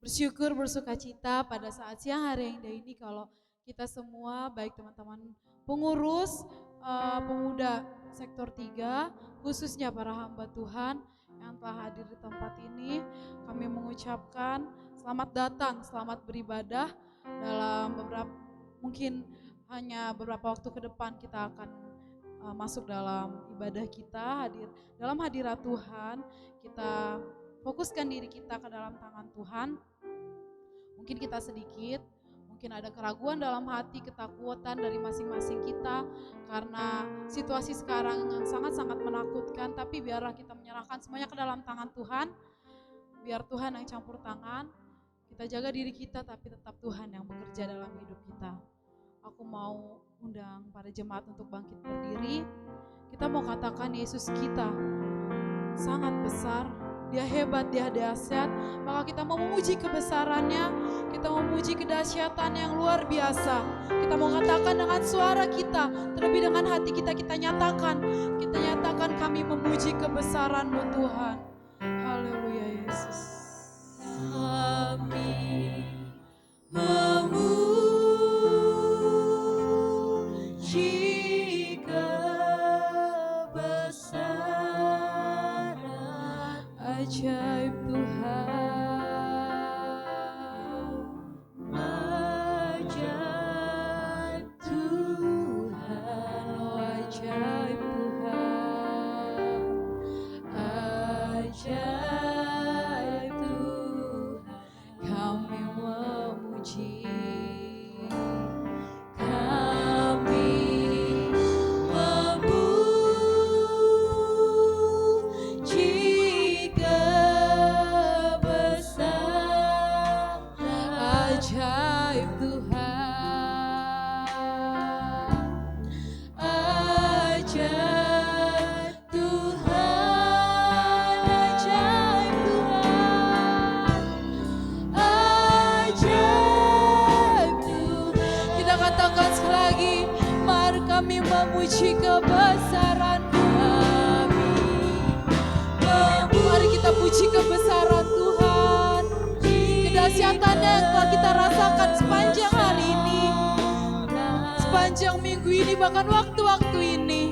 Bersyukur, bersukacita pada saat siang hari yang indah ini kalau kita semua, baik teman-teman pengurus, pemuda sektor 3, khususnya para hamba Tuhan yang telah hadir di tempat ini, kami mengucapkan selamat datang, selamat beribadah dalam mungkin hanya beberapa waktu ke depan kita akan masuk dalam ibadah kita, hadir dalam hadirat Tuhan, kita fokuskan diri kita ke dalam tangan Tuhan. Mungkin kita sedikit, mungkin ada keraguan dalam hati, ketakutan dari masing-masing kita karena situasi sekarang yang sangat-sangat menakutkan, tapi biarlah kita menyerahkan semuanya ke dalam tangan Tuhan. Biar Tuhan yang campur tangan, kita jaga diri kita tapi tetap Tuhan yang bekerja dalam hidup kita. Aku mau undang para jemaat untuk bangkit berdiri. Kita mau katakan Yesus kita sangat besar, Dia hebat, Dia dahsyat. Maka kita mau memuji kebesarannya, kita mau memuji kedahsyatan yang luar biasa. Kita mau katakan dengan suara kita, terlebih dengan hati kita, kita nyatakan kami memuji kebesaran-Mu Tuhan. Haleluya Yesus. Kami memuji kebesaran ajaib Tuhan. ajaib Tuhan, Oh ajaib Tuhan. ajaib Tuhan, Kami memuji. kami memuji kebesaran Ajaib Tuhan. ajaib Tuhan, ajaib Tuhan, ajaib Tuhan. Kita katakan sekali lagi, mari kami memuji kebesaran kami. Mari kita puji kebesaran Tuhan, kedahsyatannya yang telah kita rasakan sepanjang hari ini, sepanjang minggu ini, bahkan waktu-waktu ini.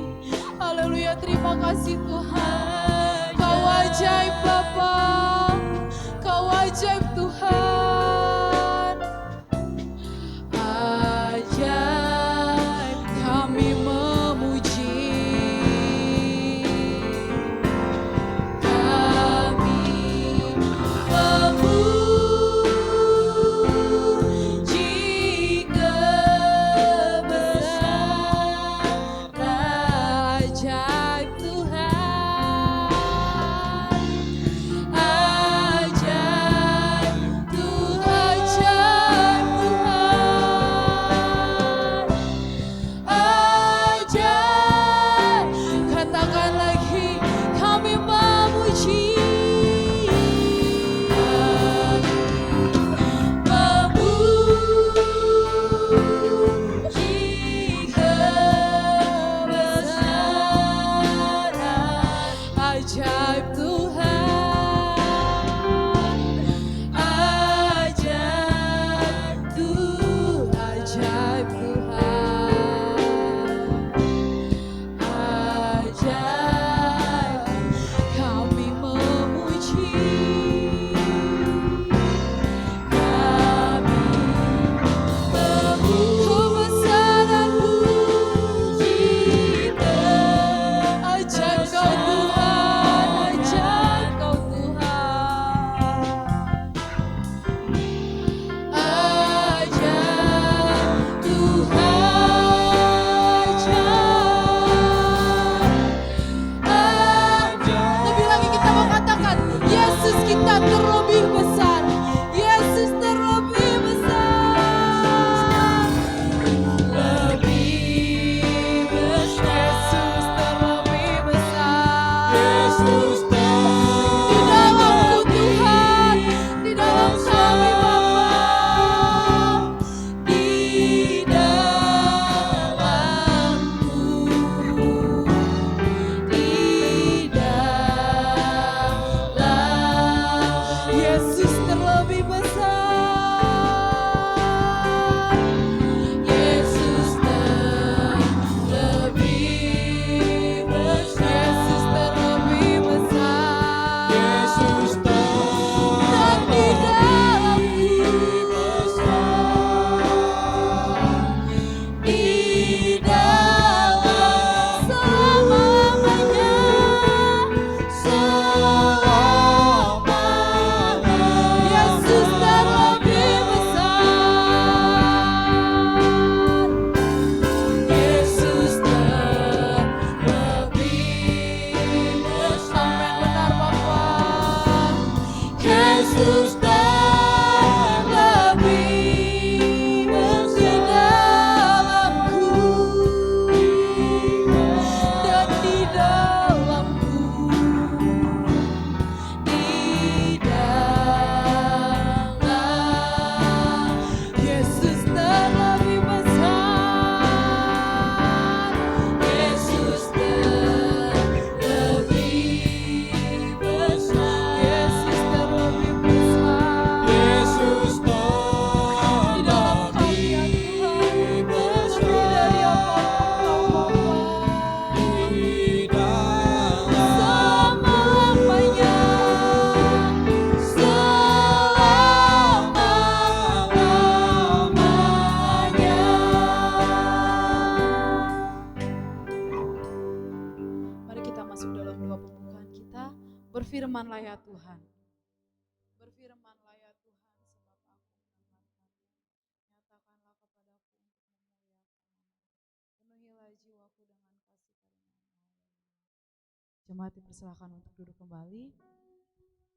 Haleluya, terima kasih Tuhan. Kau ajaib Bapa, Kau ajaib Tuhan. Ajaib kami memuji. Kami memuji kebesaran Ajaib Tuhan. ajaib Tuhan, ajaib. Katakan lagi, kami memuji. Memuji kebesaran Ajaib Tuhan. ajaib Tuhan, Ajaib Tuhan. ajaib. Kami memuji. Kami Kebesaran-Mu. memuji Ajaib Kau Tuhan. Ajaib. Yesus terlebih besar di dalamku di dalam Yesus terlebih besar, Yesus terlebih besar, Yesus terlebih besar, Yesus di dalam kami ya Tuhan, lebih dari apa-apa di dalam selamanya, selama-lamanya. Mari kita masuk dalam doa pembukaan kita. Berfirmanlah ya Tuhan. Berfirmanlah ya Tuhan, sebab aku mendengarkan. Nyatakanlah kepadaku untuk memuliakan nama-Mu. Penuhilah jiwaku dengan kasih karunia-Mu. Jemaat dipersilakan untuk duduk kembali.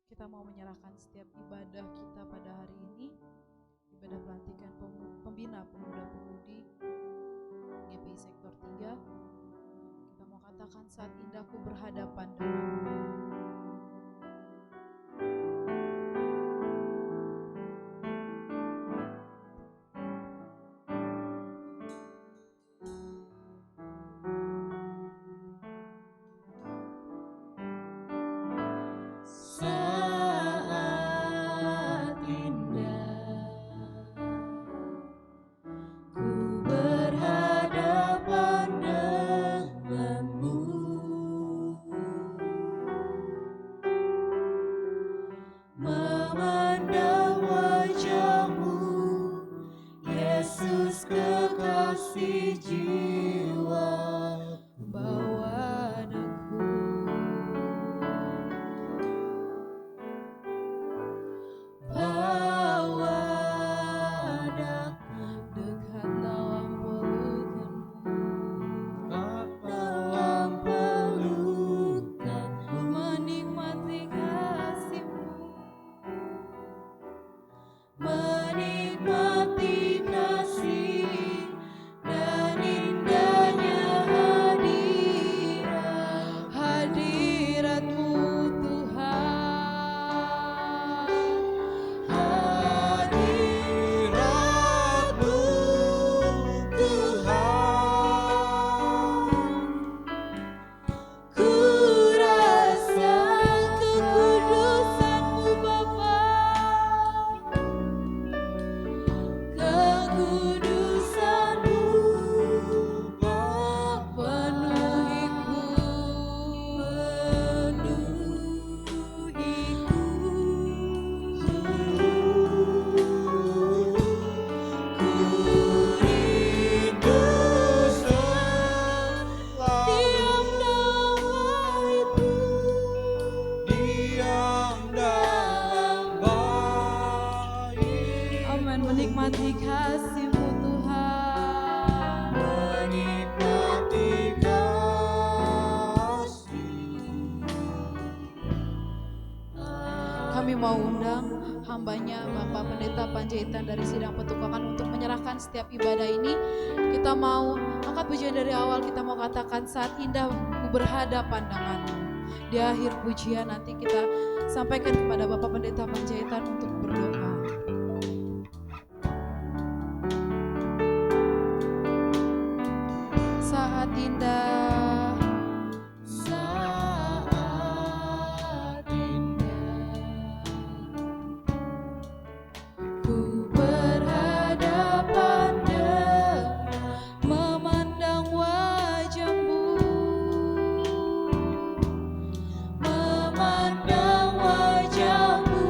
Kita mau menyerahkan setiap ibadah kita pada hari ini. Ibadah pelantikan pembina pemuda-pemudi GPI Sektor 3. Kita mau katakan saat indahku berhadapan denganmu. Saat indah ku berhadapan denganmu, memandang wajahmu, Yesus kekasih jiwa, bawa aku. Bawa aku dekat dalam pelukanmu, menikmati kasih-Mu, menikmati kasih dan indahnya hadirat-Mu Tuhan, hadirat-Mu Tuhan. Ku rasa kekudusan-Mu Bapa, kekudusan-Mu penuhiku, ku rindu diam dalam bait-Mu, diam dalam bait, Amin. Menikmati kasih-Mu Tuhan. menikmati kasih. Kami mau undang hambanya Bapak Pendeta Panjaitan dari Sidang Petukangan untuk menyerahkan setiap ibadah ini. Kita mau angkat pujian dari awal, kita mau katakan saat indah ku berhadapan denganmu. Di akhir pujian nanti kita sampaikan kepada Bapak Pendeta Panjaitan untuk berdoa. Saat indah, saat indah ku berhadapan memandang wajah-Mu, memandang wajah-Mu,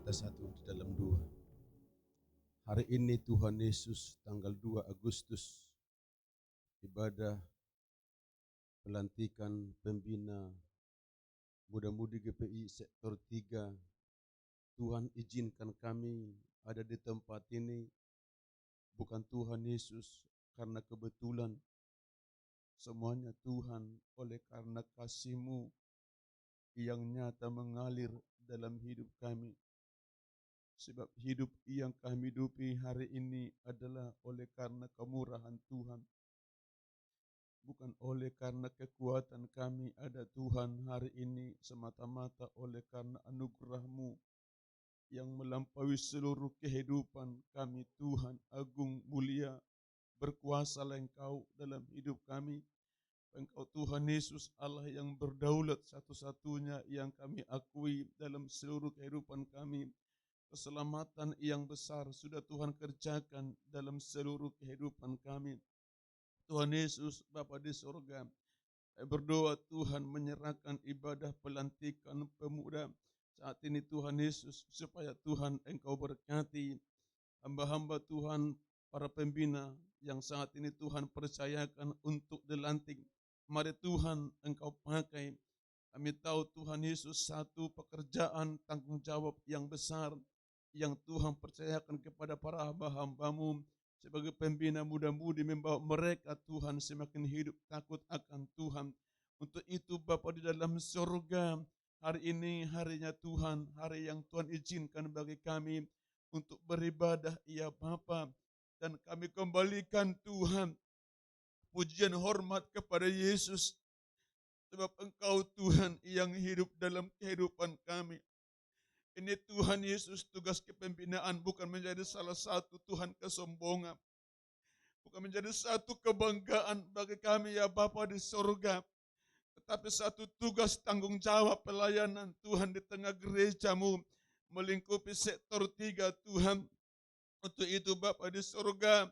kita satu di dalam dua. Hari ini Tuhan Yesus tanggal 2 Agustus ibadah pelantikan pembina muda-mudi GPI sektor 3. Tuhan izinkan kami ada di tempat ini bukan Tuhan Yesus karena kebetulan, semuanya Tuhan oleh karena kasih-Mu yang nyata mengalir dalam hidup kami. Sebab hidup yang kami hidupi hari ini adalah oleh karena kemurahan Tuhan. Bukan oleh karena kekuatan kami ada Tuhan hari ini, semata-mata oleh karena anugerah-Mu yang melampaui seluruh kehidupan kami. Tuhan agung, mulia, berkuasalah Engkau dalam hidup kami. Engkau Tuhan Yesus Allah yang berdaulat satu-satunya yang kami akui dalam seluruh kehidupan kami. Keselamatan yang besar sudah Tuhan kerjakan dalam seluruh kehidupan kami. Tuhan Yesus Bapa di surga, saya berdoa Tuhan menyerahkan ibadah pelantikan pemuda saat ini Tuhan Yesus, supaya Tuhan Engkau berkati hamba-hamba Tuhan, para pembina yang saat ini Tuhan percayakan untuk dilantik. Mari Tuhan Engkau pakai. Kami tahu Tuhan Yesus satu pekerjaan tanggung jawab yang besar yang Tuhan percayakan kepada para hamba-hamba-Mu sebagai pembina muda-mudi, membawa mereka Tuhan semakin hidup takut akan Tuhan. Untuk itu Bapa di dalam surga, hari ini harinya Tuhan, hari yang Tuhan izinkan bagi kami untuk beribadah ya Bapa, dan kami kembalikan Tuhan pujian hormat kepada Yesus, sebab Engkau Tuhan yang hidup dalam kehidupan kami. Ini Tuhan Yesus, tugas kepembinaan bukan menjadi salah satu Tuhan kesombongan, bukan menjadi satu kebanggaan bagi kami ya Bapa di surga, tetapi satu tugas tanggung jawab pelayanan Tuhan di tengah gereja-Mu, melingkupi sektor 3 Tuhan. Untuk itu Bapa di surga,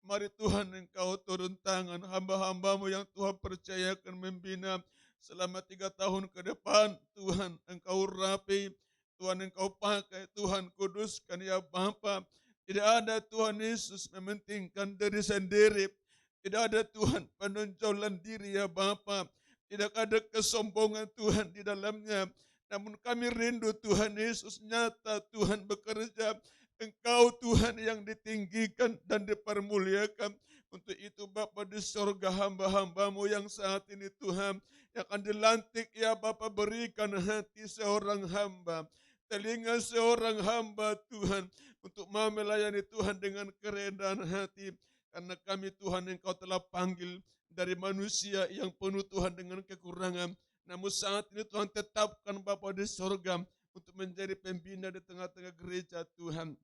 mari Tuhan Engkau turun tangan hamba-hamba-Mu yang Tuhan percayakan membina selama 3 tahun ke depan. Tuhan Engkau rapi, Tuhan Engkau pakai, Tuhan kuduskan ya Bapa. Tidak ada Tuhan Yesus mementingkan diri sendiri. Tidak ada Tuhan penonjolan diri ya Bapa. Tidak ada kesombongan Tuhan di dalamnya. Namun kami rindu Tuhan Yesus nyata Tuhan bekerja. Engkau Tuhan yang ditinggikan dan dipermuliakan. Untuk itu Bapa di surga, hamba-hamba-Mu yang saat ini Tuhan yang akan dilantik ya Bapa, berikan hati seorang hamba, telinga seorang hamba Tuhan, untuk mau melayani Tuhan dengan kerendahan hati. Karena kami Tuhan Engkau telah panggil dari manusia yang penuh Tuhan dengan kekurangan. Namun saat ini Tuhan tetapkan Bapa di surga untuk menjadi pembina di tengah-tengah gereja Tuhan.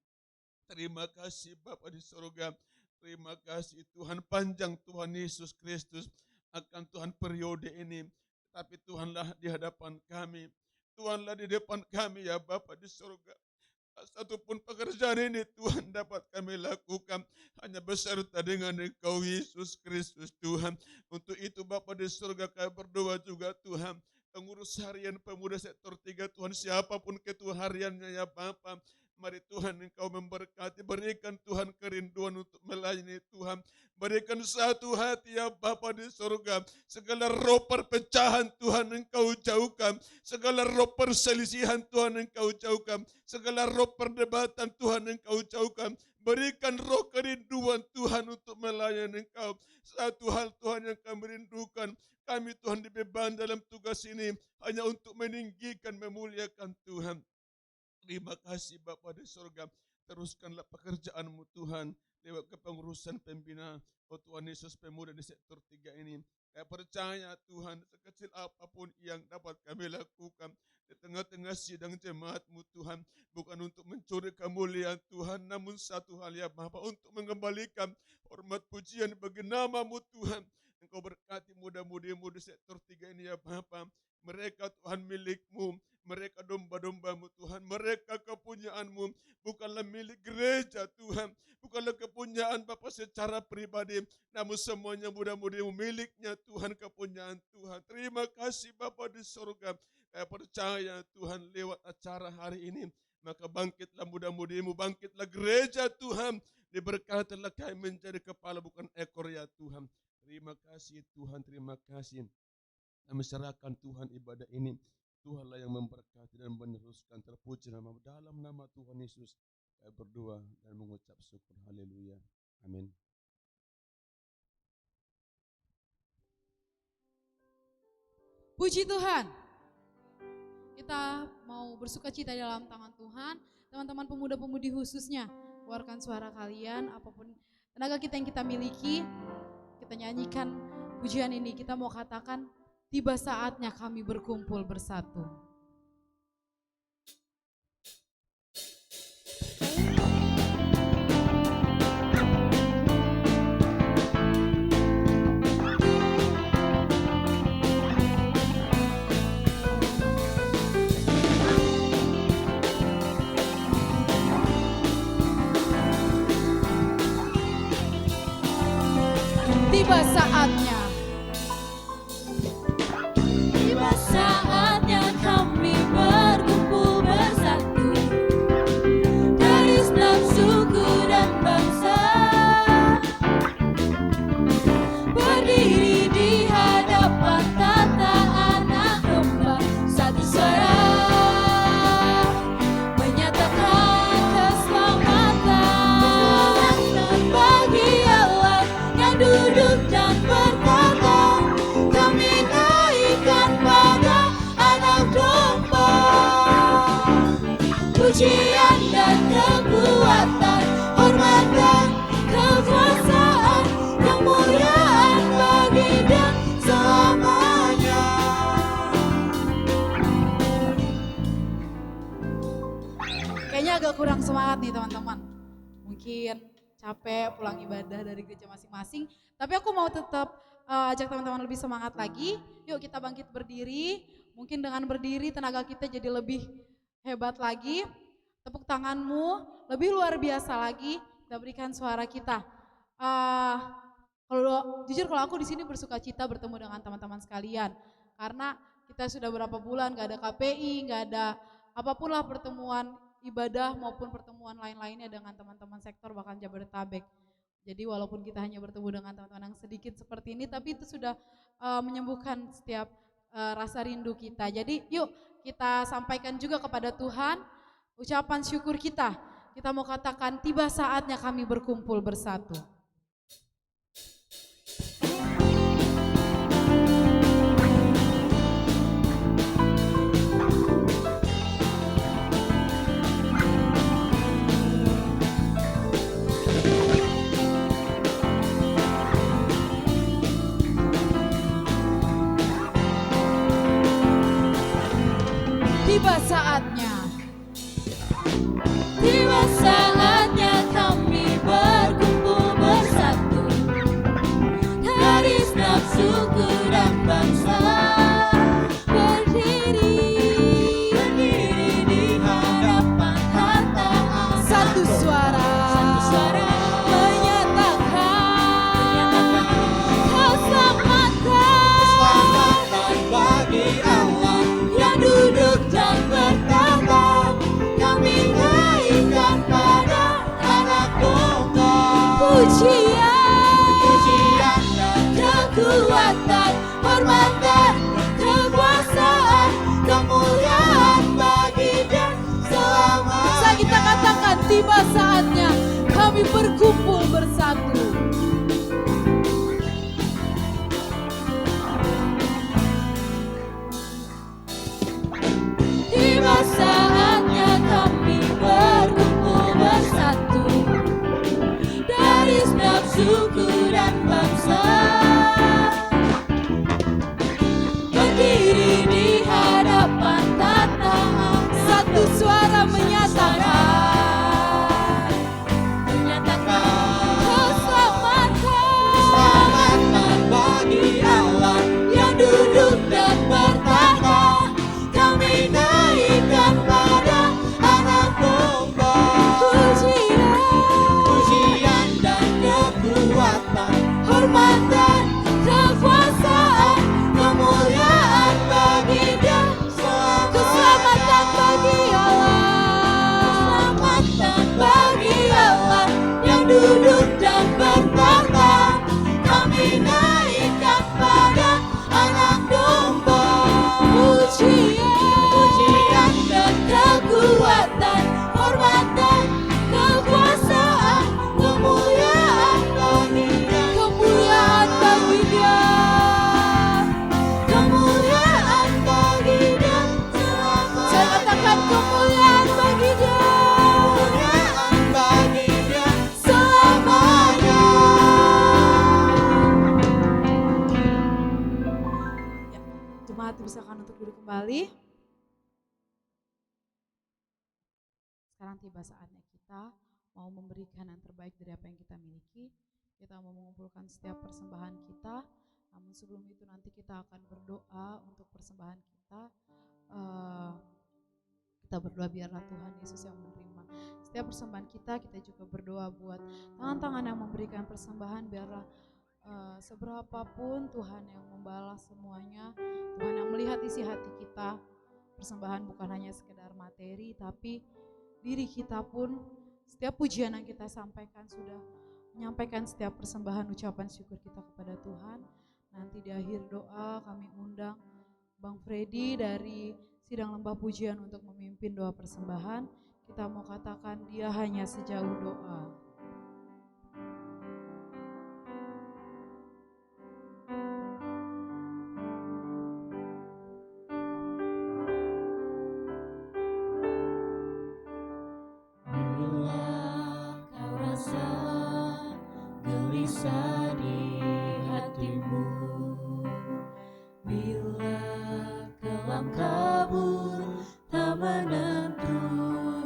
Terima kasih Bapa di surga. Terima kasih Tuhan, panjang Tuhan Yesus Kristus akan Tuhan periode ini. Tapi Tuhanlah di hadapan kami. Tuhanlah di depan kami ya Bapa di surga. Satupun pekerjaan ini Tuhan dapat kami lakukan hanya beserta dengan Engkau Yesus Kristus Tuhan. Untuk itu Bapa di surga, kami berdoa juga Tuhan, pengurus harian pemuda sektor 3 Tuhan, siapapun ketua hariannya ya Bapa, mari Tuhan Engkau memberkati, berikan Tuhan kerinduan untuk melayani Tuhan. Berikan satu hati ya Bapa di surga. Segala roh perpecahan Tuhan Engkau jauhkan. Segala roh perselisihan Tuhan Engkau jauhkan. Segala roh perdebatan Tuhan Engkau jauhkan. Berikan roh kerinduan Tuhan untuk melayani Engkau. Satu hal Tuhan yang kami rindukan, kami Tuhan dibeban dalam tugas ini hanya untuk meninggikan, memuliakan Tuhan. Terima kasih Bapa di surga. Teruskanlah pekerjaan-Mu Tuhan lewat kepengurusan pembina Tuhan Yesus pemuda di sektor 3 ini. Saya percaya Tuhan, sekecil apapun yang dapat kami lakukan di tengah-tengah sidang jemaat-Mu Tuhan, bukan untuk mencuri kemuliaan Tuhan, namun satu hal ya Bapa, untuk mengembalikan hormat pujian bagi nama-Mu Tuhan. Engkau berkati muda-mudi-Mu di sektor 3 ini ya Bapa. Mereka Tuhan milik-Mu, mereka domba-domba-Mu Tuhan, mereka kepunyaan-Mu, bukanlah milik gereja Tuhan, bukanlah kepunyaan Bapa secara pribadi, namun semuanya muda-mudi-Mu miliknya Tuhan, kepunyaan Tuhan. Terima kasih Bapa di surga. Saya percaya Tuhan lewat acara hari ini, Maka bangkitlah muda-mudimu, bangkitlah gereja Tuhan. Diberkatilah kami menjadi kepala bukan ekor ya Tuhan. Terima kasih Tuhan, terima kasih. Kami serahkan Tuhan ibadah ini. Tuhanlah yang memberkati dan meneruskan. Terpuji nama dalam nama Tuhan Yesus. Kami berdoa dan mengucap syukur. Haleluya. Amin. Puji Tuhan. Kita mau bersuka cita dalam tangan Tuhan. Teman-teman pemuda-pemudi khususnya, keluarkan suara kalian, apapun tenaga kita yang kita miliki. Kita nyanyikan pujian ini, kita mau katakan tiba saatnya kami berkumpul bersatu. Tiba saatnya. Tiba saatnya kami berkumpul bersatu dari setiap suku dan bangsa, berdiri di hadapan tata anak domba, satu suara menyatakan keselamatan bagi Allah yang duduk dan bertata. Kami naikkan pada anak domba pujian dan kekuatan, hormat dan kekuasaan, kemuliaan bagi dan selamanya. Kayaknya agak kurang semangat nih teman-teman. Mungkin capek pulang ibadah dari gereja masing-masing. Tapi aku mau tetap ajak teman-teman lebih semangat lagi. Yuk kita bangkit berdiri. Mungkin dengan berdiri tenaga kita jadi lebih hebat lagi. Tepuk tanganmu lebih luar biasa lagi. Kita berikan suara kita. Jujur kalau aku di sini bersuka cita bertemu dengan teman-teman sekalian. Karena kita sudah berapa bulan gak ada KPI, gak ada apapun lah pertemuan ibadah maupun pertemuan lain-lainnya dengan teman-teman sektor bahkan Jabodetabek. Jadi walaupun kita hanya bertemu dengan teman-teman yang sedikit seperti ini, tapi itu sudah menyembuhkan setiap rasa rindu kita. Jadi yuk kita sampaikan juga kepada Tuhan ucapan syukur kita. Kita mau katakan tiba saatnya kami berkumpul bersatu. Tiba saatnya. Tiba saatnya kami berkumpul bersatu dari setiap suku dan bangsa, berdiri di hadapan tata Satu suara menyatakan keselamatan bagi Allah yang duduk dan bertata. Kami naikkan pada anak domba pujian dan kekuatan, hormat dan kekuasaan, kemuliaan bagi dan selamanya. Bisa kita katakan tiba saatnya kami berkumpul bersatu. Tiba saatnya kami berkumpul bersatu dari setiap suku dan bangsa, berdiri di hadapan tata. Satu suara menyatakan kembali. Sekarang tiba saatnya kita mau memberikan yang terbaik dari apa yang kita miliki. Kita mau mengumpulkan setiap persembahan kita. Namun sebelum itu nanti kita akan berdoa untuk persembahan kita. Kita berdoa biarlah Tuhan Yesus yang menerima setiap persembahan kita. Kita juga berdoa buat tangan-tangan yang memberikan persembahan. Biarlah seberapapun Tuhan yang membalas semuanya. Tuhan yang melihat isi hati kita. Persembahan bukan hanya sekedar materi, tapi diri kita pun. Setiap pujian yang kita sampaikan sudah menyampaikan setiap persembahan ucapan syukur kita kepada Tuhan. Nanti di akhir doa kami undang Bang Freddy dari Sidang Lembah Pujian untuk memimpin doa persembahan. Kita mau katakan dia hanya sejauh doa. Bila kau rasa gelisah di hatimu, bila kelam kabur tak menentu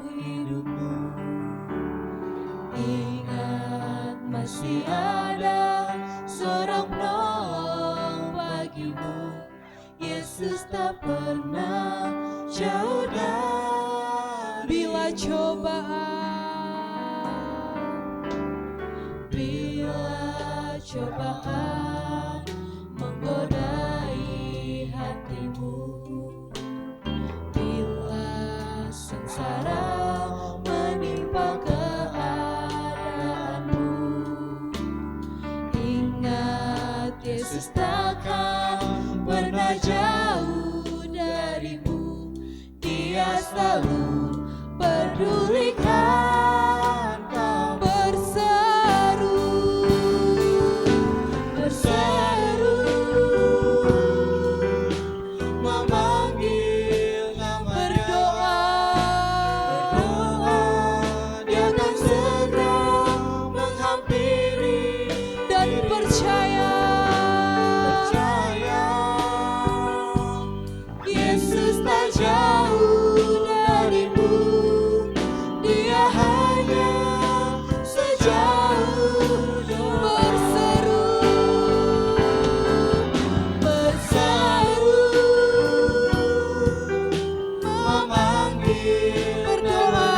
hidupmu, ingat masih ada seorang penolong bagimu. Yesus tak pernah jauh dari Bila cobaan, bila cobaan menggodai hatimu, bila sengsara menimpa keadaanmu, ingat Yesus takkan pernah jauh darimu. Dia selalu pedulikan kau. Berseru memanggil namanya, berdoa, dia akan segera menghampiri dan percaya Yesus tak jauh darimu. Dia hanya sejauh doa. Berseru memanggil berdoa,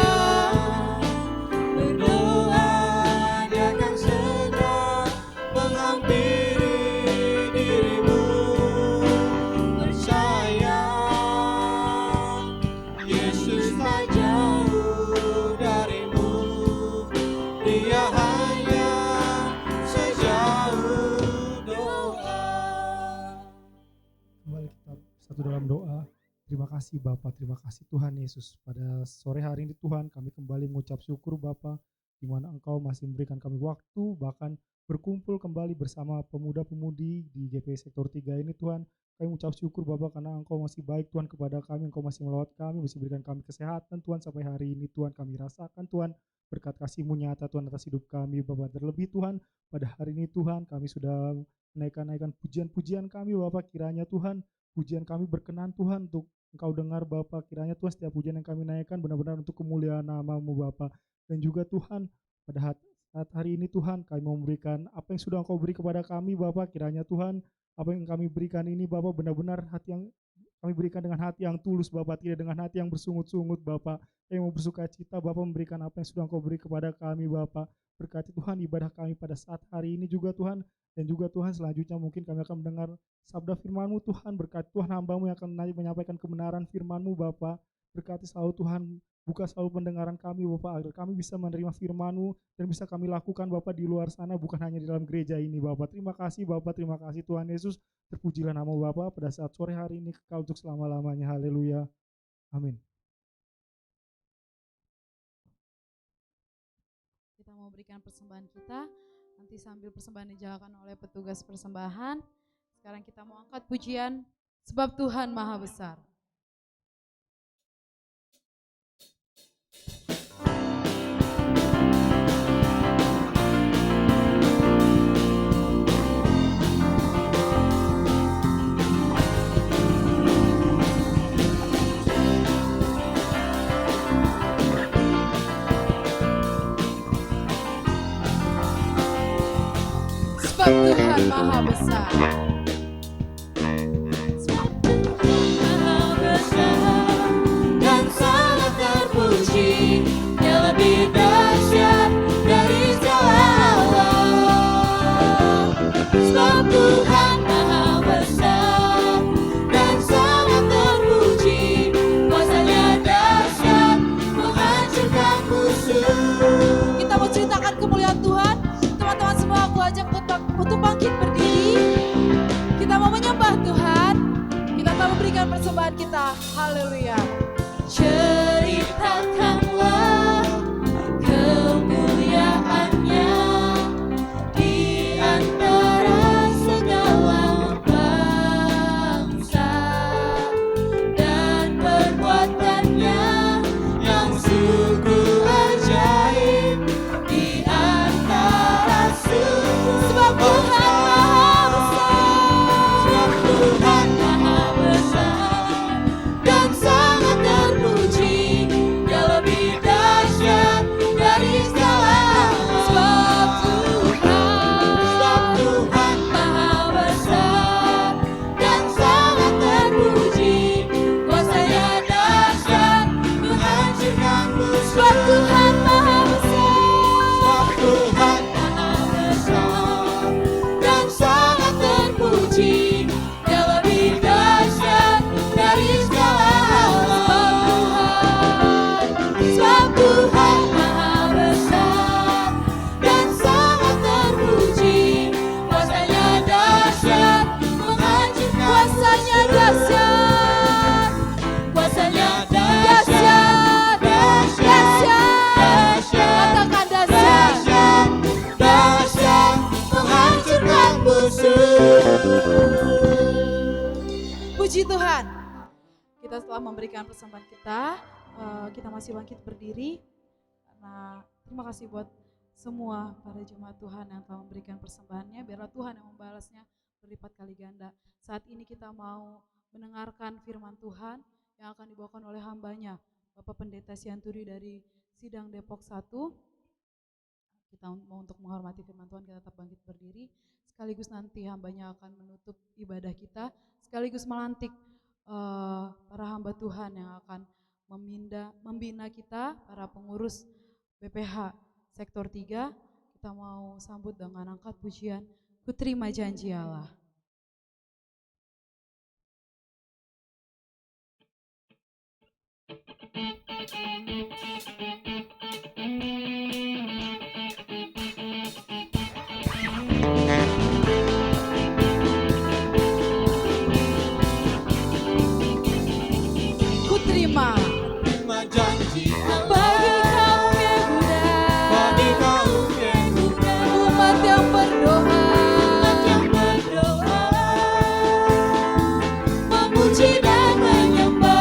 dia akan segera menghampiri dirimu. percaya Yesus tak jauh darimu, dia hanya sejauh doa. Kembali kita satu dalam doa. Terima kasih Bapa, terima kasih Tuhan Yesus. Pada sore hari ini Tuhan, kami kembali mengucap syukur Bapa, di mana Engkau masih memberikan kami waktu, bahkan berkumpul kembali bersama pemuda-pemudi di GPI Sektor 3 ini Tuhan. Kami mengucap syukur Bapa karena Engkau masih baik Tuhan kepada kami, Engkau masih melawat kami, masih berikan kami kesehatan Tuhan sampai hari ini Tuhan. Kami rasakan Tuhan berkat kasih-Mu nyata Tuhan atas hidup kami Bapa. Terlebih Tuhan, pada hari ini Tuhan kami sudah menaikkan pujian-pujian kami Bapa. Kiranya Tuhan pujian kami berkenan Tuhan untuk Engkau dengar Bapa. Kiranya Tuhan setiap pujian yang kami naikkan benar-benar untuk kemuliaan nama-Mu Bapa. Dan juga Tuhan pada saat hari ini Tuhan kami mau memberikan apa yang sudah Engkau beri kepada kami Bapa. Kiranya Tuhan apa yang kami berikan ini Bapa benar-benar hati yang kami berikan dengan hati yang tulus Bapa, tidak dengan hati yang bersungut-sungut Bapa. Yang mau bersuka cita Bapa memberikan apa yang sudah Engkau beri kepada kami Bapa. Berkati Tuhan ibadah kami pada saat hari ini juga Tuhan. Dan juga Tuhan selanjutnya mungkin kami akan mendengar sabda firman-Mu Tuhan. Berkati Tuhan hamba-Mu yang akan menyampaikan kebenaran firman-Mu Bapa. Berkati selalu Tuhan, buka selalu pendengaran kami Bapa, agar kami bisa menerima firman-Mu dan bisa kami lakukan Bapa di luar sana, bukan hanya di dalam gereja ini Bapa. Terima kasih Bapa, terima kasih Tuhan Yesus. Terpujilah nama Bapa pada saat sore hari ini kekal untuk selama-lamanya. Haleluya. Amin. kita mau berikan persembahan kita. Nanti sambil persembahan dijalankan oleh petugas persembahan. Sekarang kita mau angkat pujian, sebab Tuhan Maha Besar. Tuhan maha besar. Maha besar dan sangat terpuji, Dia lebih dahsyat dari segala alam. Sebab Tuhan maha besar dan sangat terpuji, kuasanya dahsyat menghancurkan musuh. Kita mau ceritakan kemuliaan Tuhan. Teman-teman semua aku ajak untuk bangkit berdiri. Kita mau menyembah Tuhan. Kita mau memberikan persembahan kita. Haleluya. Ceritakanlah kemuliaannya di antara segala bangsa, dan perbuatannya yang sungguh ajaib di antara suku. Sebab Tuhan maha besar. Sebab Tuhan maha besar dan sangat terpuji, Dia lebih dahsyat dari segala alam. Sebab Tuhan maha besar dan sangat terpuji, kuasanya dahsyat menghancurkan musuh. Sebab Tuhan maha besar. Sebab Tuhan maha besar dan sangat terpuji, Dia lebih dahsyat dari segala alam. Sebab Tuhan maha besar dan sangat terpuji, kuasanya dahsyat menghancurkan. Kuasanya dahsyat. Kuasanya Dahsyat. Dahsyat. Katakan dahsyat. dahsyat menghancurkan musuh. Puji Tuhan. Kita setelah memberikan persembahan kita masih bangkit berdiri. Karena terima kasih buat semua para jemaat Tuhan yang telah memberikan persembahannya. Biarlah Tuhan yang membalasnya berlipat kali ganda. Saat ini kita mau mendengarkan firman Tuhan yang akan dibawakan oleh hambanya, Bapak Pendeta Sianturi dari Sidang Depok 1. Kita mau untuk menghormati firman Tuhan, kita tetap bangkit berdiri. Sekaligus nanti hambanya akan menutup ibadah kita, sekaligus melantik para hamba Tuhan yang akan membina kita, para pengurus BPH Sektor 3. Kita mau sambut dengan angkat pujian, Ku Terima Janji Allah. Ku terima Terima janji bagi kaum Yehuda, bagi kaum Yehuda, umat yang berdoa, Yang berdoa, memuji dan menyembah,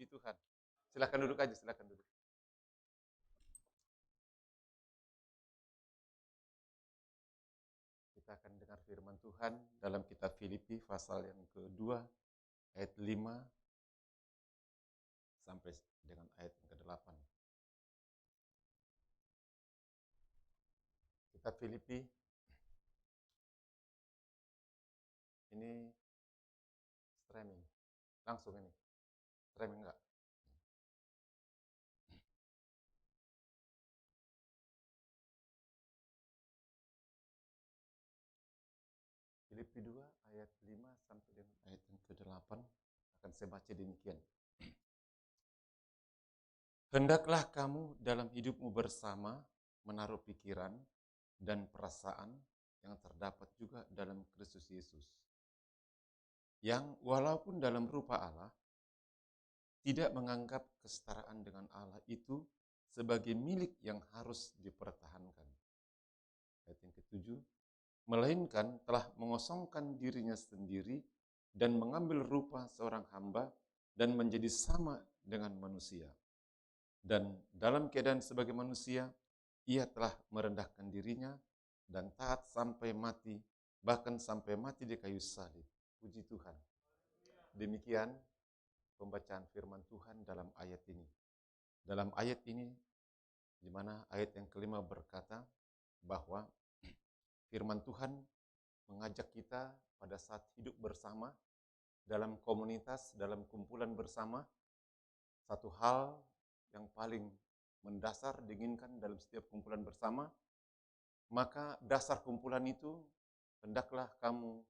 Tuhan. Silakan duduk aja, silakan duduk. Kita akan dengar firman Tuhan dalam kitab Filipi pasal yang kedua, ayat 5 sampai dengan ayat yang ke-8. Kitab Filipi ini streaming, langsung ini, streaming enggak? Filipi 2 ayat 5 sampai dengan ayat yang ke-8 akan saya baca demikian. Hendaklah kamu dalam hidupmu bersama menaruh pikiran dan perasaan yang terdapat juga dalam Kristus Yesus, yang walaupun dalam rupa Allah, tidak menganggap kesetaraan dengan Allah itu sebagai milik yang harus dipertahankan. Ayat yang ke-7, melainkan telah mengosongkan dirinya sendiri dan mengambil rupa seorang hamba dan menjadi sama dengan manusia. Dan dalam keadaan sebagai manusia, ia telah merendahkan dirinya dan taat sampai mati, bahkan sampai mati di kayu salib. Puji Tuhan. Demikian pembacaan firman Tuhan dalam ayat ini. Dalam ayat ini, di mana ayat yang kelima berkata bahwa firman Tuhan mengajak kita pada saat hidup bersama, dalam komunitas, dalam kumpulan bersama, satu hal yang paling mendasar diinginkan dalam setiap kumpulan bersama, maka dasar kumpulan itu hendaklah kamu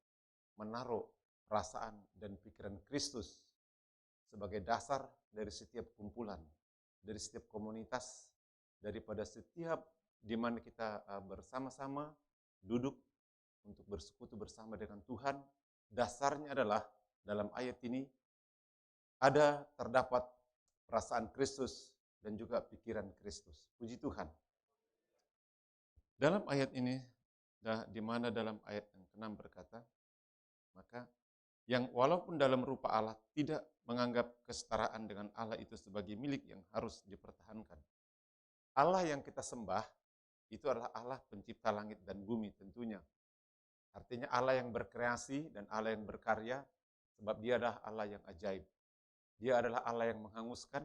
menaruh perasaan dan pikiran Kristus sebagai dasar dari setiap kumpulan, dari setiap komunitas, daripada setiap di mana kita bersama-sama duduk untuk bersekutu bersama dengan Tuhan. Dasarnya adalah dalam ayat ini terdapat perasaan Kristus dan juga pikiran Kristus. Puji Tuhan. Dalam ayat ini, di mana dalam ayat yang ke-6 berkata, maka yang walaupun dalam rupa Allah tidak menganggap kesetaraan dengan Allah itu sebagai milik yang harus dipertahankan. Allah yang kita sembah itu adalah Allah pencipta langit dan bumi tentunya. Artinya Allah yang berkreasi dan Allah yang berkarya, sebab dia adalah Allah yang ajaib. Dia adalah Allah yang menghanguskan,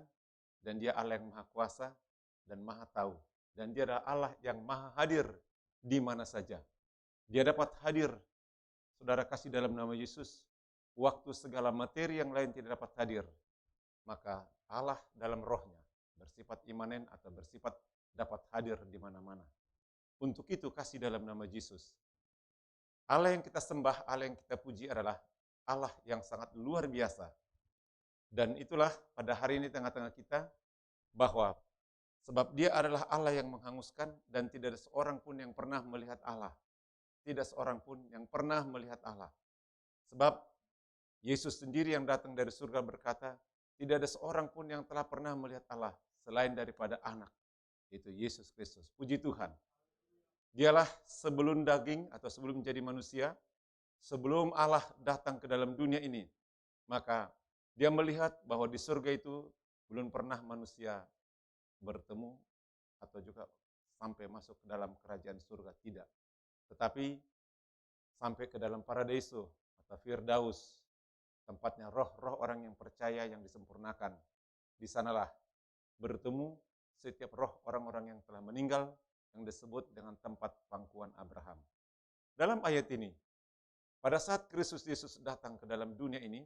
dan dia Allah yang maha kuasa dan maha tahu. Dan dia adalah Allah yang maha hadir di mana saja. Dia dapat hadir, saudara kasih, dalam nama Yesus, waktu segala materi yang lain tidak dapat hadir. Maka Allah dalam rohnya bersifat imanen atau bersifat dapat hadir di mana-mana. Untuk itu kasih dalam nama Yesus. Allah yang kita sembah, Allah yang kita puji adalah Allah yang sangat luar biasa. Dan itulah pada hari ini tengah-tengah kita, bahwa sebab dia adalah Allah yang menghanguskan dan tidak ada seorang pun yang pernah melihat Allah. Tidak seorang pun yang pernah melihat Allah. Sebab Yesus sendiri yang datang dari surga berkata, tidak ada seorang pun yang telah pernah melihat Allah selain daripada anak, yaitu Yesus Kristus. Puji Tuhan. Dialah sebelum daging atau sebelum menjadi manusia, sebelum Allah datang ke dalam dunia ini, maka dia melihat bahwa di surga itu belum pernah manusia bertemu atau juga sampai masuk ke dalam kerajaan surga, tidak. Tetapi sampai ke dalam paradiso atau Firdaus, tempatnya roh-roh orang yang percaya yang disempurnakan. Di sanalah bertemu setiap roh orang-orang yang telah meninggal, yang disebut dengan tempat pangkuan Abraham. Dalam ayat ini, pada saat Kristus Yesus datang ke dalam dunia ini,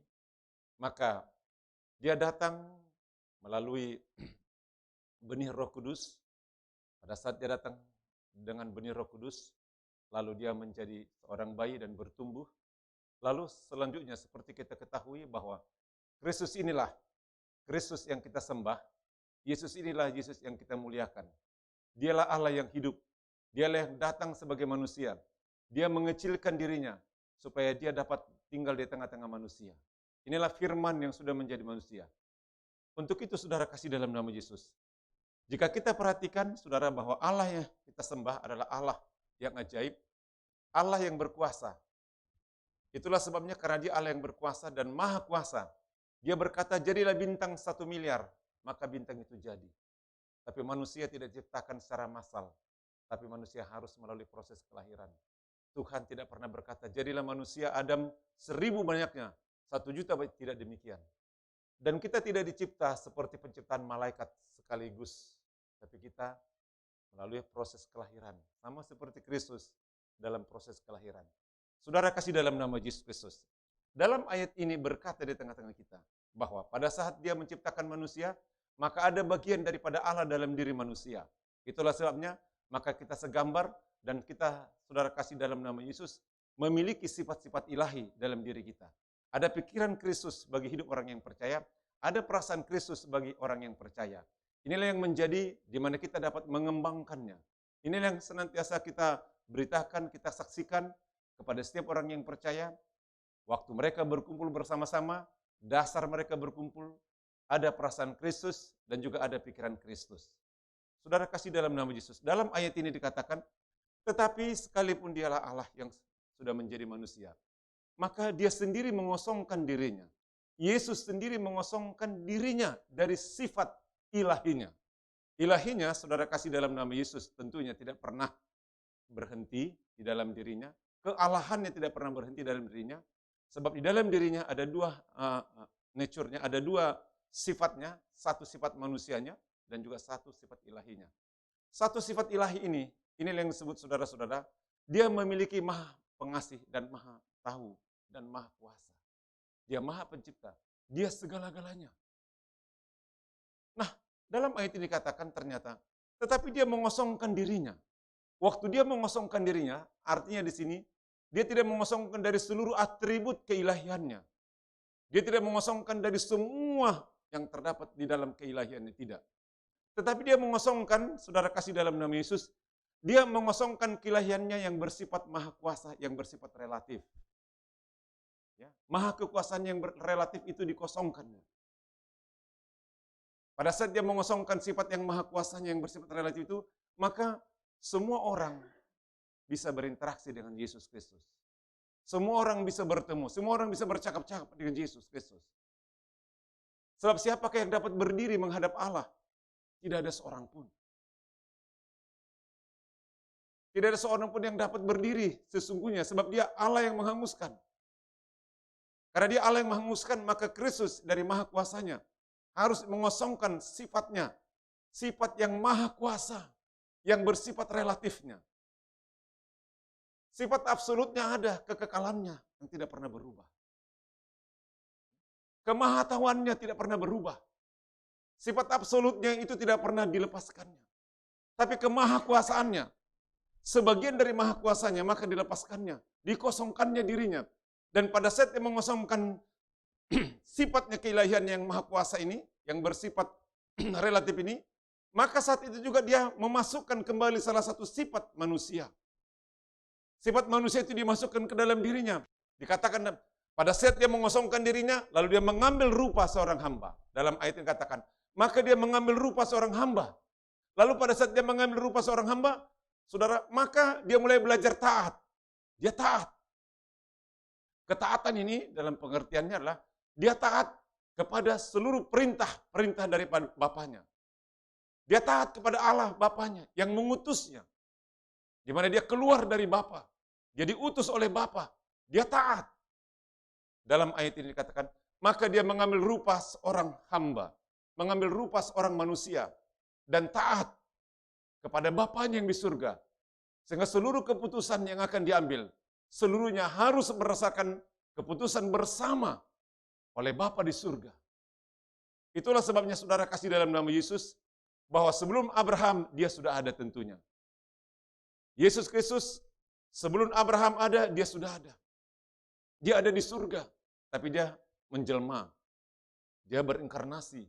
maka dia datang melalui benih Roh Kudus. Pada saat dia datang dengan benih Roh Kudus, lalu dia menjadi seorang bayi dan bertumbuh. Lalu selanjutnya seperti kita ketahui bahwa Kristus inilah Kristus yang kita sembah. Yesus inilah Yesus yang kita muliakan. Dialah Allah yang hidup. Dialah yang datang sebagai manusia. Dia mengecilkan dirinya supaya dia dapat tinggal di tengah-tengah manusia. Inilah firman yang sudah menjadi manusia. Untuk itu saudara kasih dalam nama Yesus. Jika kita perhatikan saudara bahwa Allah yang kita sembah adalah Allah yang ajaib, Allah yang berkuasa. Itulah sebabnya karena dia Allah yang berkuasa dan maha kuasa, Dia berkata, jadilah bintang 1 miliar, maka bintang itu jadi. Tapi manusia tidak diciptakan secara massal, tapi manusia harus melalui proses kelahiran. Tuhan tidak pernah berkata, jadilah manusia Adam 1000 banyaknya, 1 juta, tidak demikian. Dan kita tidak dicipta seperti penciptaan malaikat sekaligus, tapi kita melalui proses kelahiran. Sama seperti Kristus dalam proses kelahiran. Saudara kasih dalam nama Yesus Kristus. Dalam ayat ini berkata di tengah-tengah kita, bahwa pada saat dia menciptakan manusia, maka ada bagian daripada Allah dalam diri manusia. Itulah sebabnya, maka kita segambar, dan kita, saudara kasih dalam nama Yesus, memiliki sifat-sifat ilahi dalam diri kita. Ada pikiran Kristus bagi hidup orang yang percaya, ada perasaan Kristus bagi orang yang percaya. Inilah yang menjadi di mana kita dapat mengembangkannya. Inilah yang senantiasa kita beritakan, kita saksikan kepada setiap orang yang percaya. Waktu mereka berkumpul bersama-sama, dasar mereka berkumpul, ada perasaan Kristus dan juga ada pikiran Kristus. Saudara kasih dalam nama Yesus. Dalam ayat ini dikatakan, tetapi sekalipun dialah Allah yang sudah menjadi manusia, maka dia sendiri mengosongkan dirinya. Yesus sendiri mengosongkan dirinya dari sifat ilahinya. Ilahinya, saudara kasih dalam nama Yesus, tentunya tidak pernah berhenti di dalam dirinya. Kealahannya tidak pernah berhenti dalam dirinya. Sebab di dalam dirinya ada dua nature-nya, ada dua sifatnya, satu sifat manusianya dan juga satu sifat ilahinya. Satu sifat ilahi ini yang disebut saudara-saudara, dia memiliki maha pengasih dan maha tahu dan maha kuasa. Dia maha pencipta, dia segala-galanya. Nah, dalam ayat ini dikatakan ternyata, tetapi dia mengosongkan dirinya. Waktu dia mengosongkan dirinya, artinya di sini, dia tidak mengosongkan dari seluruh atribut keilahiannya. Dia tidak mengosongkan dari semua yang terdapat di dalam keilahiannya, tidak. Tetapi dia mengosongkan, saudara kasih dalam nama Yesus, dia mengosongkan keilahiannya yang bersifat maha kuasa, yang bersifat relatif. Ya, maha kekuasaan yang relatif itu dikosongkannya. Pada saat dia mengosongkan sifat yang maha kuasanya yang bersifat relatif itu, maka semua orang bisa berinteraksi dengan Yesus Kristus. Semua orang bisa bertemu, semua orang bisa bercakap-cakap dengan Yesus Kristus. Sebab siapakah yang dapat berdiri menghadap Allah? Tidak ada seorang pun. Tidak ada seorang pun yang dapat berdiri sesungguhnya, sebab dia Allah yang menghanguskan. Karena dia Allah yang menghanguskan, maka Kristus dari maha kuasanya harus mengosongkan sifatnya, sifat yang maha kuasa, yang bersifat relatifnya. Sifat absolutnya ada, kekekalannya yang tidak pernah berubah. Kemahatauannya tidak pernah berubah. Sifat absolutnya itu tidak pernah dilepaskannya. Tapi kemahakuasaannya, sebagian dari maha kuasanya, maka dilepaskannya, dikosongkannya dirinya. Dan pada saat dia mengosongkan sifatnya keilahian yang maha kuasa ini, yang bersifat relatif ini, maka saat itu juga dia memasukkan kembali salah satu sifat manusia. Sifat manusia itu dimasukkan ke dalam dirinya. Dikatakan pada saat dia mengosongkan dirinya, lalu dia mengambil rupa seorang hamba. Dalam ayat ini dikatakan, maka dia mengambil rupa seorang hamba. Lalu pada saat dia mengambil rupa seorang hamba, saudara, maka dia mulai belajar taat. Dia taat. Ketaatan ini dalam pengertiannya adalah dia taat kepada seluruh perintah dari Bapaknya. Dia taat kepada Allah Bapaknya yang mengutusnya. Di mana dia keluar dari Bapa, dia diutus oleh Bapa, dia taat. Dalam ayat ini dikatakan, maka dia mengambil rupa seorang hamba, mengambil rupa seorang manusia, dan taat kepada Bapaknya yang di surga. Sehingga seluruh keputusan yang akan diambil, seluruhnya harus berdasarkan keputusan bersama oleh Bapa di surga. Itulah sebabnya saudara kasih dalam nama Yesus, bahwa sebelum Abraham dia sudah ada tentunya. Yesus Kristus sebelum Abraham ada, dia sudah ada. Dia ada di surga, tapi dia menjelma. Dia berinkarnasi.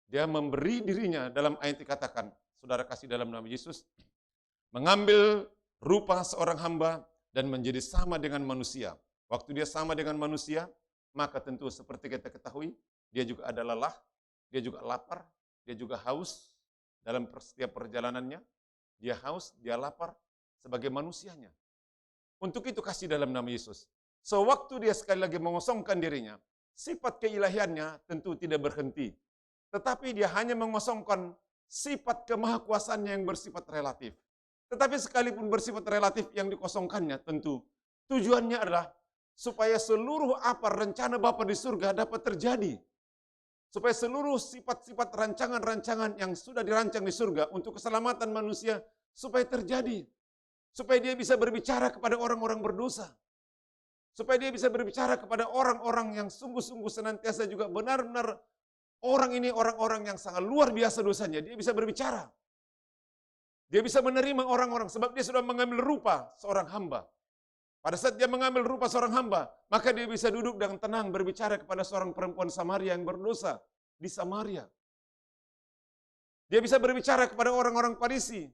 Dia memberi dirinya dalam ayat dikatakan, saudara kasih dalam nama Yesus, mengambil rupa seorang hamba dan menjadi sama dengan manusia. Waktu dia sama dengan manusia, maka tentu seperti kita ketahui, dia juga ada lelah, dia juga lapar, dia juga haus dalam setiap perjalanannya. Dia haus, dia lapar sebagai manusianya. Untuk itu kasih dalam nama Yesus. Sewaktu dia sekali lagi mengosongkan dirinya, sifat keilahiannya tentu tidak berhenti. Tetapi dia hanya mengosongkan sifat kemahakuasaannya yang bersifat relatif. Tetapi sekalipun bersifat relatif yang dikosongkannya tentu tujuannya adalah supaya seluruh apa rencana Bapa di surga dapat terjadi. Supaya seluruh sifat-sifat rancangan-rancangan yang sudah dirancang di surga untuk keselamatan manusia supaya terjadi. Supaya dia bisa berbicara kepada orang-orang berdosa. Supaya dia bisa berbicara kepada orang-orang yang sungguh-sungguh senantiasa juga benar-benar orang ini orang-orang yang sangat luar biasa dosanya. Dia bisa berbicara. Dia bisa menerima orang-orang sebab dia sudah mengambil rupa seorang hamba. Pada saat dia mengambil rupa seorang hamba, maka dia bisa duduk dengan tenang berbicara kepada seorang perempuan Samaria yang berdosa di Samaria. Dia bisa berbicara kepada orang-orang Farisi,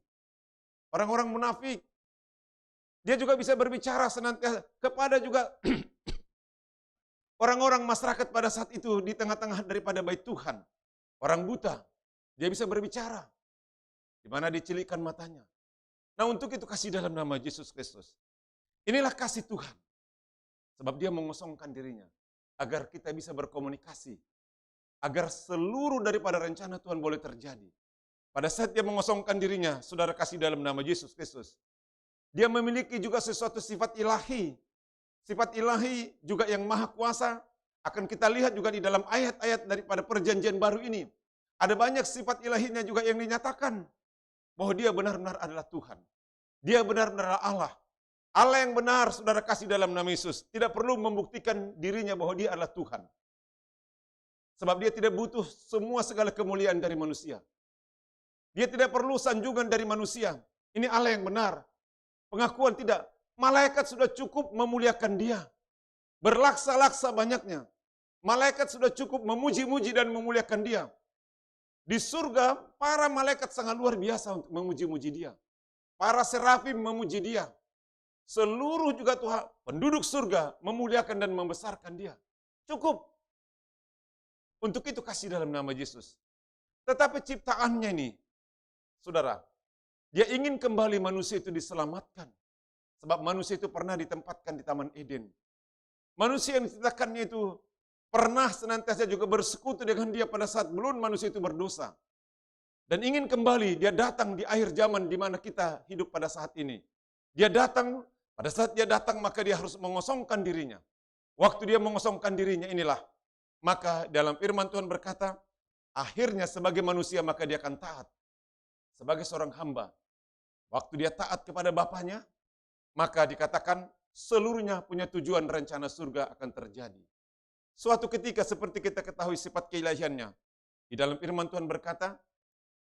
orang-orang munafik. Dia juga bisa berbicara senantiasa kepada juga orang-orang masyarakat pada saat itu di tengah-tengah daripada bait Tuhan. Orang buta, dia bisa berbicara. Di mana dicilikkan matanya. Nah, untuk itu kasih dalam nama Yesus Kristus. Inilah kasih Tuhan. Sebab dia mengosongkan dirinya. Agar kita bisa berkomunikasi. Agar seluruh daripada rencana Tuhan boleh terjadi. Pada saat dia mengosongkan dirinya, saudara kasih dalam nama Yesus Kristus. Dia memiliki juga sesuatu sifat ilahi. Sifat ilahi juga yang maha kuasa. Akan kita lihat juga di dalam ayat-ayat daripada perjanjian baru ini. Ada banyak sifat ilahinya juga yang dinyatakan. Bahwa dia benar-benar adalah Tuhan. Dia benar-benar adalah Allah. Allah yang benar, saudara kasih dalam nama Yesus, tidak perlu membuktikan dirinya bahwa dia adalah Tuhan. Sebab dia tidak butuh semua segala kemuliaan dari manusia. Dia tidak perlu sanjungan dari manusia. Ini Allah yang benar. Pengakuan tidak. Malaikat sudah cukup memuliakan dia. Berlaksa-laksa banyaknya. Malaikat sudah cukup memuji-muji dan memuliakan dia. Di surga, para malaikat sangat luar biasa untuk memuji-muji dia. Para serafim memuji dia. Seluruh juga Tuhan, penduduk surga memuliakan dan membesarkan dia. Cukup. Untuk itu kasih dalam nama Yesus. Tetapi ciptaannya ini, saudara, dia ingin kembali manusia itu diselamatkan. Sebab manusia itu pernah ditempatkan di Taman Eden. Manusia yang diciptakannya itu pernah senantiasa juga bersekutu dengan dia pada saat belum manusia itu berdosa. Dan ingin kembali, dia datang di akhir zaman di mana kita hidup pada saat ini. Dia datang. Pada saat dia datang, maka dia harus mengosongkan dirinya. Waktu dia mengosongkan dirinya inilah. Maka dalam firman Tuhan berkata, akhirnya sebagai manusia maka dia akan taat. Sebagai seorang hamba. Waktu dia taat kepada Bapaknya, maka dikatakan seluruhnya punya tujuan rencana surga akan terjadi. Suatu ketika seperti kita ketahui sifat keilahiannya. Di dalam firman Tuhan berkata,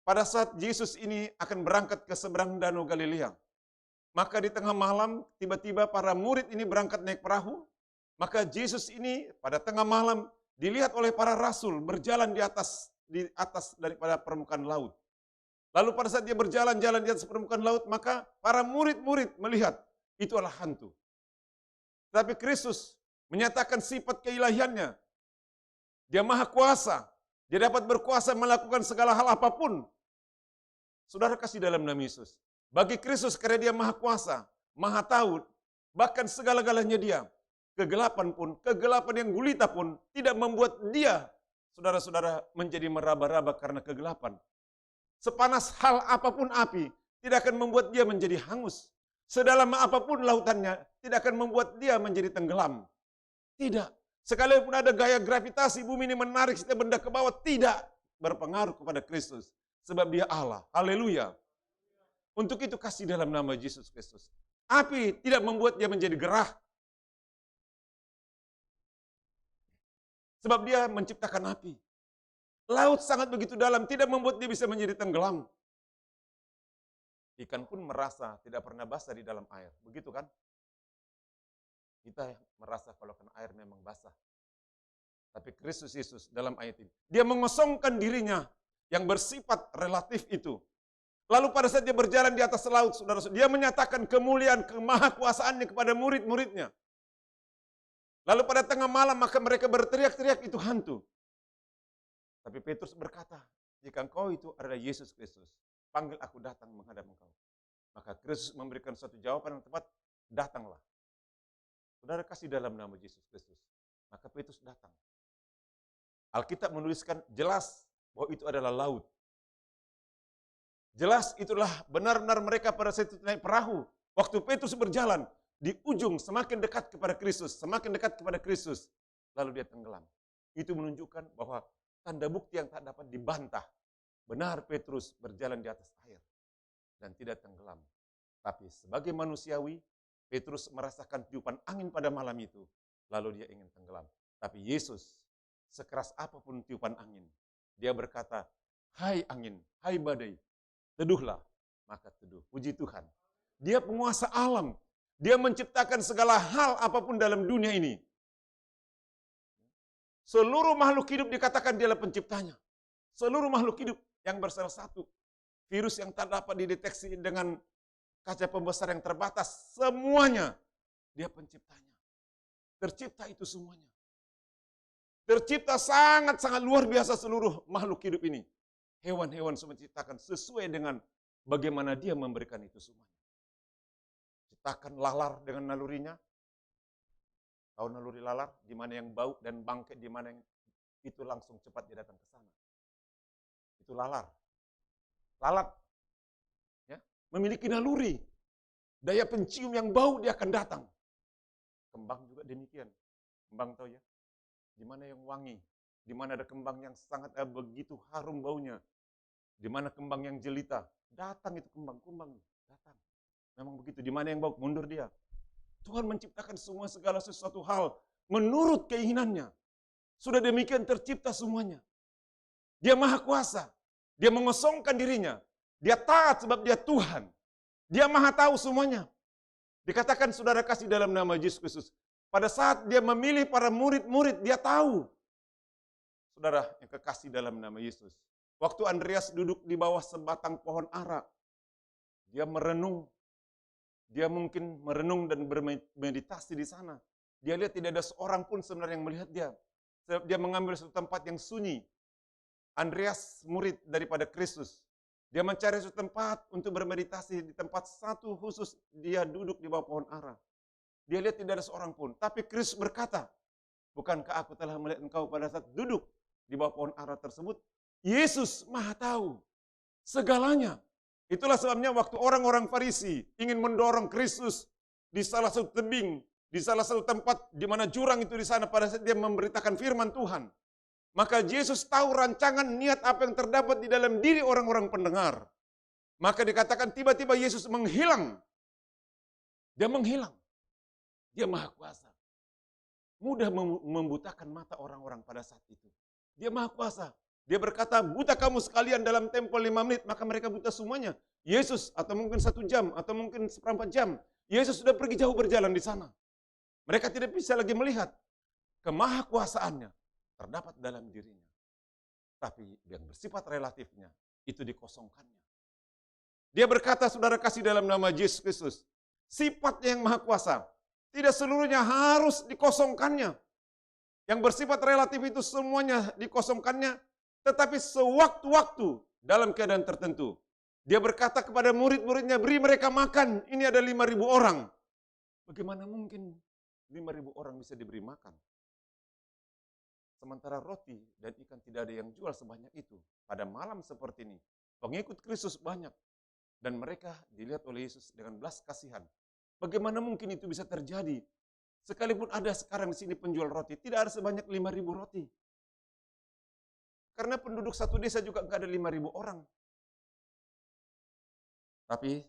pada saat Yesus ini akan berangkat ke seberang Danau Galilea. Maka di tengah malam, tiba-tiba para murid ini berangkat naik perahu. Maka Yesus ini pada tengah malam dilihat oleh para rasul berjalan di atas daripada permukaan laut. Lalu pada saat dia berjalan-jalan di atas permukaan laut, maka para murid-murid melihat itu adalah hantu. Tapi Kristus menyatakan sifat keilahiannya. Dia maha kuasa. Dia dapat berkuasa melakukan segala hal apapun. Saudara kasih dalam nama Yesus. Bagi Kristus karena dia maha kuasa, maha tahu, bahkan segala-galanya dia. Kegelapan pun, kegelapan yang gulita pun tidak membuat dia, saudara-saudara, menjadi meraba-raba karena kegelapan. Sepanas hal apapun api, tidak akan membuat dia menjadi hangus. Sedalam apapun lautannya, tidak akan membuat dia menjadi tenggelam. Tidak. Sekalipun ada gaya gravitasi bumi ini menarik setiap benda ke bawah, tidak berpengaruh kepada Kristus. Sebab dia Allah. Haleluya. Untuk itu kasih dalam nama Yesus Kristus. Api tidak membuat dia menjadi gerah. Sebab dia menciptakan api. Laut sangat begitu dalam, tidak membuat dia bisa menjadi tenggelam. Ikan pun merasa tidak pernah basah di dalam air. Begitu kan? Kita merasa kalau kena air memang basah. Tapi Kristus Yesus dalam ayat ini, dia mengosongkan dirinya yang bersifat relatif itu. Lalu pada saat dia berjalan di atas laut, saudara-saudara, dia menyatakan kemuliaan, kemahakuasaannya kepada murid-muridnya. Lalu pada tengah malam maka mereka berteriak-teriak itu hantu. Tapi Petrus berkata, jika engkau itu adalah Yesus Kristus, panggil aku datang menghadap engkau. Maka Kristus memberikan suatu jawaban yang tepat, datanglah. Saudara kasih dalam nama Yesus Kristus. Maka Petrus datang. Alkitab menuliskan jelas bahwa itu adalah laut. Jelas itulah benar-benar mereka pada saat itu naik perahu. Waktu Petrus berjalan, di ujung semakin dekat kepada Kristus, semakin dekat kepada Kristus. Lalu dia tenggelam. Itu menunjukkan bahwa tanda bukti yang tak dapat dibantah. Benar Petrus berjalan di atas air dan tidak tenggelam. Tapi sebagai manusiawi, Petrus merasakan tiupan angin pada malam itu. Lalu dia ingin tenggelam. Tapi Yesus, sekeras apapun tiupan angin, dia berkata, "Hai angin, hai badai, teduhlah." Maka teduh. Puji Tuhan. Dia penguasa alam. Dia menciptakan segala hal apapun dalam dunia ini. Seluruh makhluk hidup dikatakan dialah penciptanya. Seluruh makhluk hidup yang bersel satu. Virus yang tak dapat dideteksi dengan kaca pembesar yang terbatas. Semuanya dia penciptanya. Tercipta itu semuanya. Tercipta sangat-sangat luar biasa seluruh makhluk hidup ini. Hewan-hewan semua diciptakan sesuai dengan bagaimana dia memberikan itu semuanya. Ciptakan lalar dengan nalurinya. Tahu naluri lalar? Di mana yang bau dan bangkai, di mana yang itu langsung cepat dia datang ke sana. Itu lalar. Lalat ya, memiliki naluri. Daya pencium yang bau dia akan datang. Kembang juga demikian. Kembang tahu ya? Di mana yang wangi, di mana ada kembang yang sangat begitu harum baunya. Di mana kembang yang jelita, datang itu kembang datang. Memang begitu, di mana yang bau, mundur dia. Tuhan menciptakan semua segala sesuatu hal menurut keinginannya. Sudah demikian tercipta semuanya. Dia maha kuasa. Dia mengosongkan dirinya. Dia taat sebab dia Tuhan. Dia maha tahu semuanya. Dikatakan saudara kasih dalam nama Yesus Kristus. Pada saat dia memilih para murid-murid, dia tahu. Saudara yang kekasih dalam nama Yesus. Waktu Andreas duduk di bawah sebatang pohon ara, dia merenung. Dia mungkin merenung dan bermeditasi di sana. Dia lihat tidak ada seorang pun sebenarnya yang melihat dia. Dia mengambil suatu tempat yang sunyi. Andreas murid daripada Kristus. Dia mencari suatu tempat untuk bermeditasi di tempat satu khusus. Dia duduk di bawah pohon ara. Dia lihat tidak ada seorang pun. Tapi Kristus berkata, "Bukankah aku telah melihat engkau pada saat duduk di bawah pohon ara tersebut?" Yesus maha tahu segalanya. Itulah sebabnya waktu orang-orang Farisi ingin mendorong Kristus di salah satu tebing, di salah satu tempat di mana jurang itu di sana pada saat dia memberitakan firman Tuhan. Maka Yesus tahu rancangan niat apa yang terdapat di dalam diri orang-orang pendengar. Maka dikatakan tiba-tiba Yesus menghilang. Dia menghilang. Dia maha kuasa. Mudah membutakan mata orang-orang pada saat itu. Dia maha kuasa. Dia berkata, "Buta kamu sekalian dalam tempo 5 menit." Maka mereka buta semuanya. Yesus atau mungkin 1 jam atau mungkin 1/4 jam. Yesus sudah pergi jauh berjalan di sana. Mereka tidak bisa lagi melihat. Kemahakuasaannya terdapat dalam dirinya. Tapi yang bersifat relatifnya itu dikosongkannya. Dia berkata, saudara kasih dalam nama Yesus Kristus, sifatnya yang maha kuasa. Tidak seluruhnya harus dikosongkannya. Yang bersifat relatif itu semuanya dikosongkannya, tetapi sewaktu-waktu dalam keadaan tertentu. Dia berkata kepada murid-muridnya, "Beri mereka makan, ini ada 5.000 orang." Bagaimana mungkin 5.000 orang bisa diberi makan? Sementara roti dan ikan tidak ada yang jual sebanyak itu. Pada malam seperti ini, pengikut Kristus banyak. Dan mereka dilihat oleh Yesus dengan belas kasihan. Bagaimana mungkin itu bisa terjadi? Sekalipun ada sekarang di sini penjual roti, tidak ada sebanyak 5.000 roti. Karena penduduk satu desa juga enggak ada 5.000 orang. Tapi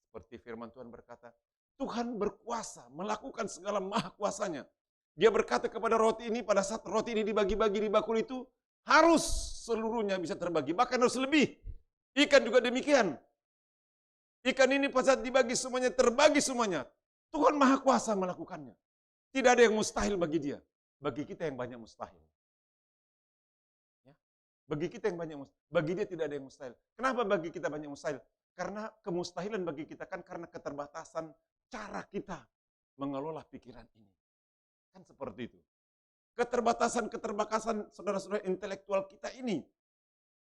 seperti firman Tuhan berkata, Tuhan berkuasa melakukan segala maha kuasanya. Dia berkata kepada roti ini, pada saat roti ini dibagi-bagi di bakul itu, harus seluruhnya bisa terbagi, bahkan harus lebih. Ikan juga demikian. Ikan ini pada saat dibagi semuanya, terbagi semuanya. Tuhan maha kuasa melakukannya. Tidak ada yang mustahil bagi dia. Bagi kita yang banyak mustahil. Ya. Bagi kita yang banyak mustahil. Bagi dia tidak ada yang mustahil. Kenapa bagi kita banyak mustahil? Karena kemustahilan bagi kita kan karena keterbatasan cara kita mengelola pikiran ini. Kan seperti itu. Keterbatasan saudara-saudara intelektual kita ini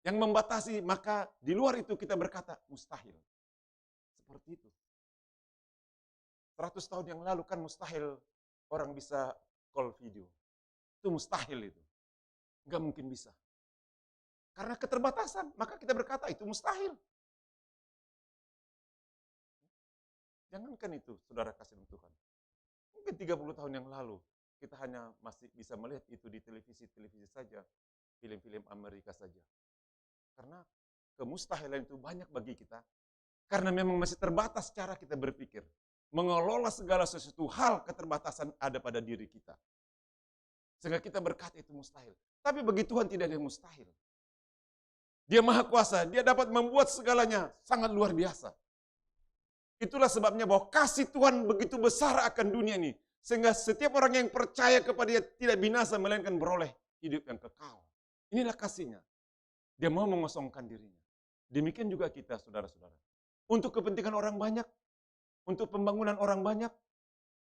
yang membatasi, maka di luar itu kita berkata mustahil. Seperti itu. 100 tahun yang lalu kan mustahil orang bisa call video. Itu mustahil itu. Enggak mungkin bisa. Karena keterbatasan, maka kita berkata itu mustahil. Jangankan itu, saudara kasih Tuhan. Mungkin 30 tahun yang lalu, kita hanya masih bisa melihat itu di televisi-televisi saja, film-film Amerika saja. Karena kemustahilan itu banyak bagi kita, karena memang masih terbatas cara kita berpikir. Mengelola segala sesuatu hal keterbatasan ada pada diri kita. Sehingga kita berkata itu mustahil. Tapi bagi Tuhan tidak ada yang mustahil. Dia maha kuasa, dia dapat membuat segalanya sangat luar biasa. Itulah sebabnya bahwa kasih Tuhan begitu besar akan dunia ini. Sehingga setiap orang yang percaya kepada dia tidak binasa, melainkan beroleh hidup yang kekal. Inilah kasihnya. Dia mau mengosongkan dirinya. Demikian juga kita, saudara-saudara. Untuk kepentingan orang banyak, untuk pembangunan orang banyak,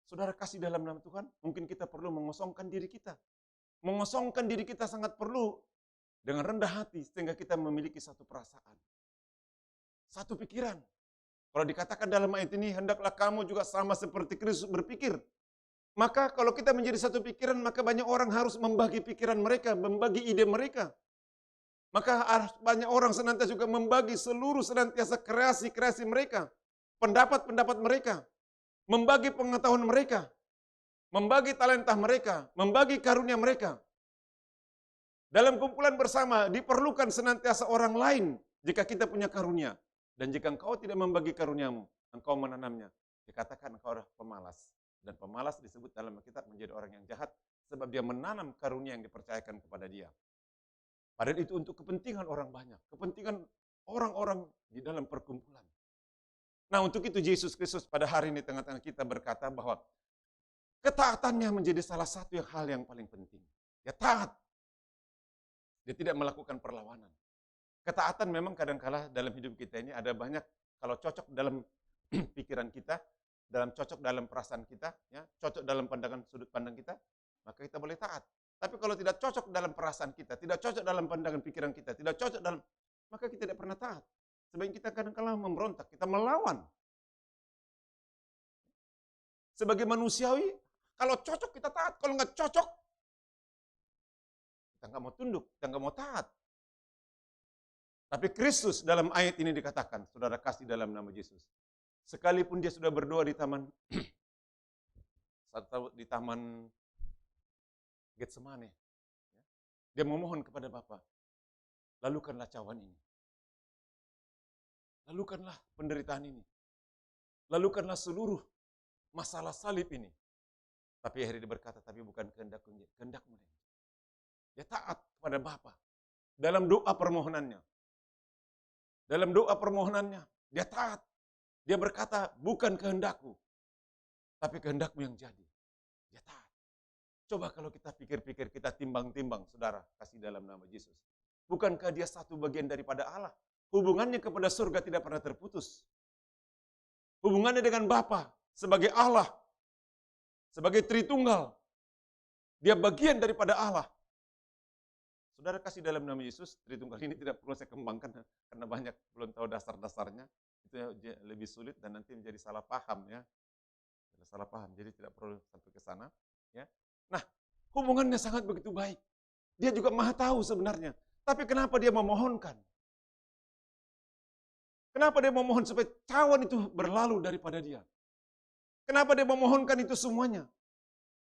saudara kasih dalam nama Tuhan, mungkin kita perlu mengosongkan diri kita. Mengosongkan diri kita sangat perlu dengan rendah hati, sehingga kita memiliki satu perasaan. Satu pikiran. Kalau dikatakan dalam ayat ini, hendaklah kamu juga sama seperti Kristus berpikir. Maka kalau kita menjadi satu pikiran, maka banyak orang harus membagi pikiran mereka, membagi ide mereka. Maka banyak orang senantiasa juga membagi seluruh senantiasa kreasi-kreasi mereka, pendapat-pendapat mereka, membagi pengetahuan mereka, membagi talenta mereka, membagi karunia mereka. Dalam kumpulan bersama diperlukan senantiasa orang lain jika kita punya karunia. Dan jika engkau tidak membagi karuniamu, engkau menanamnya, dikatakan engkau adalah pemalas. Dan pemalas disebut dalam Alkitab menjadi orang yang jahat, sebab dia menanam karunia yang dipercayakan kepada dia. Padahal itu untuk kepentingan orang banyak, kepentingan orang-orang di dalam perkumpulan. Nah, untuk itu Yesus Kristus pada hari ini tengah-tengah kita berkata bahwa ketaatannya menjadi salah satu hal yang paling penting. Dia taat. Dia tidak melakukan perlawanan. Ketaatan memang kadang-kala dalam hidup kita ini ada banyak, kalau cocok dalam pikiran kita, cocok dalam perasaan kita, ya, cocok dalam pandangan sudut pandang kita, maka kita boleh taat. Tapi kalau tidak cocok dalam perasaan kita, tidak cocok dalam pandangan pikiran kita, tidak cocok dalam, maka kita tidak pernah taat. Sebab kita kadang-kala memberontak, kita melawan. Sebagai manusiawi, kalau cocok kita taat, kalau nggak cocok, kita nggak mau tunduk, kita nggak mau taat. Tapi Kristus dalam ayat ini dikatakan, saudara kasih dalam nama Yesus. Sekalipun dia sudah berdoa di taman Getsemane, dia memohon kepada Bapa, lalukanlah cawan ini. Lalukanlah penderitaan ini. Lalukanlah seluruh masalah salib ini. Tapi akhirnya dia berkata, tapi bukan kehendakmu, kehendakmu. Dia taat kepada Bapa dalam doa permohonannya. Dalam doa permohonannya, dia taat. Dia berkata, bukan kehendakku, tapi kehendakmu yang jadi. Dia taat. Coba kalau kita pikir-pikir, kita timbang-timbang, saudara, kasih dalam nama Yesus. Bukankah dia satu bagian daripada Allah? Hubungannya kepada surga tidak pernah terputus. Hubungannya dengan Bapa sebagai Allah, sebagai Tritunggal. Dia bagian daripada Allah. Saudara kasih dalam nama Yesus, Tritunggal ini tidak perlu saya kembangkan karena banyak belum tahu dasar-dasarnya. Itu lebih sulit dan nanti menjadi salah paham ya. Salah paham, jadi tidak perlu sampai ke sana. Ya. Nah, hubungannya sangat begitu baik. Dia juga maha tahu sebenarnya. Tapi kenapa dia memohonkan? Kenapa dia memohon supaya cawan itu berlalu daripada dia? Kenapa dia memohonkan itu semuanya?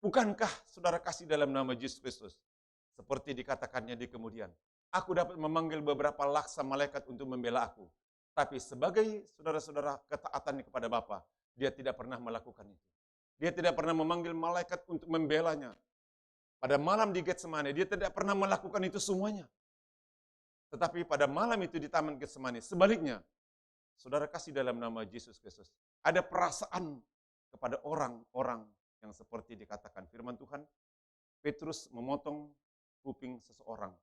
Bukankah saudara kasih dalam nama Yesus Kristus? Seperti dikatakannya di kemudian. Aku dapat memanggil beberapa laksa malaikat untuk membela aku. Tapi sebagai saudara-saudara ketaatannya kepada Bapa, dia tidak pernah melakukan itu. Dia tidak pernah memanggil malaikat untuk membelanya. Pada malam di Getsemane, dia tidak pernah melakukan itu semuanya. Tetapi pada malam itu di Taman Getsemane, sebaliknya, saudara kasih dalam nama Yesus Kristus. Ada perasaan kepada orang-orang yang seperti dikatakan firman Tuhan, Petrus memotong kuping seseorang.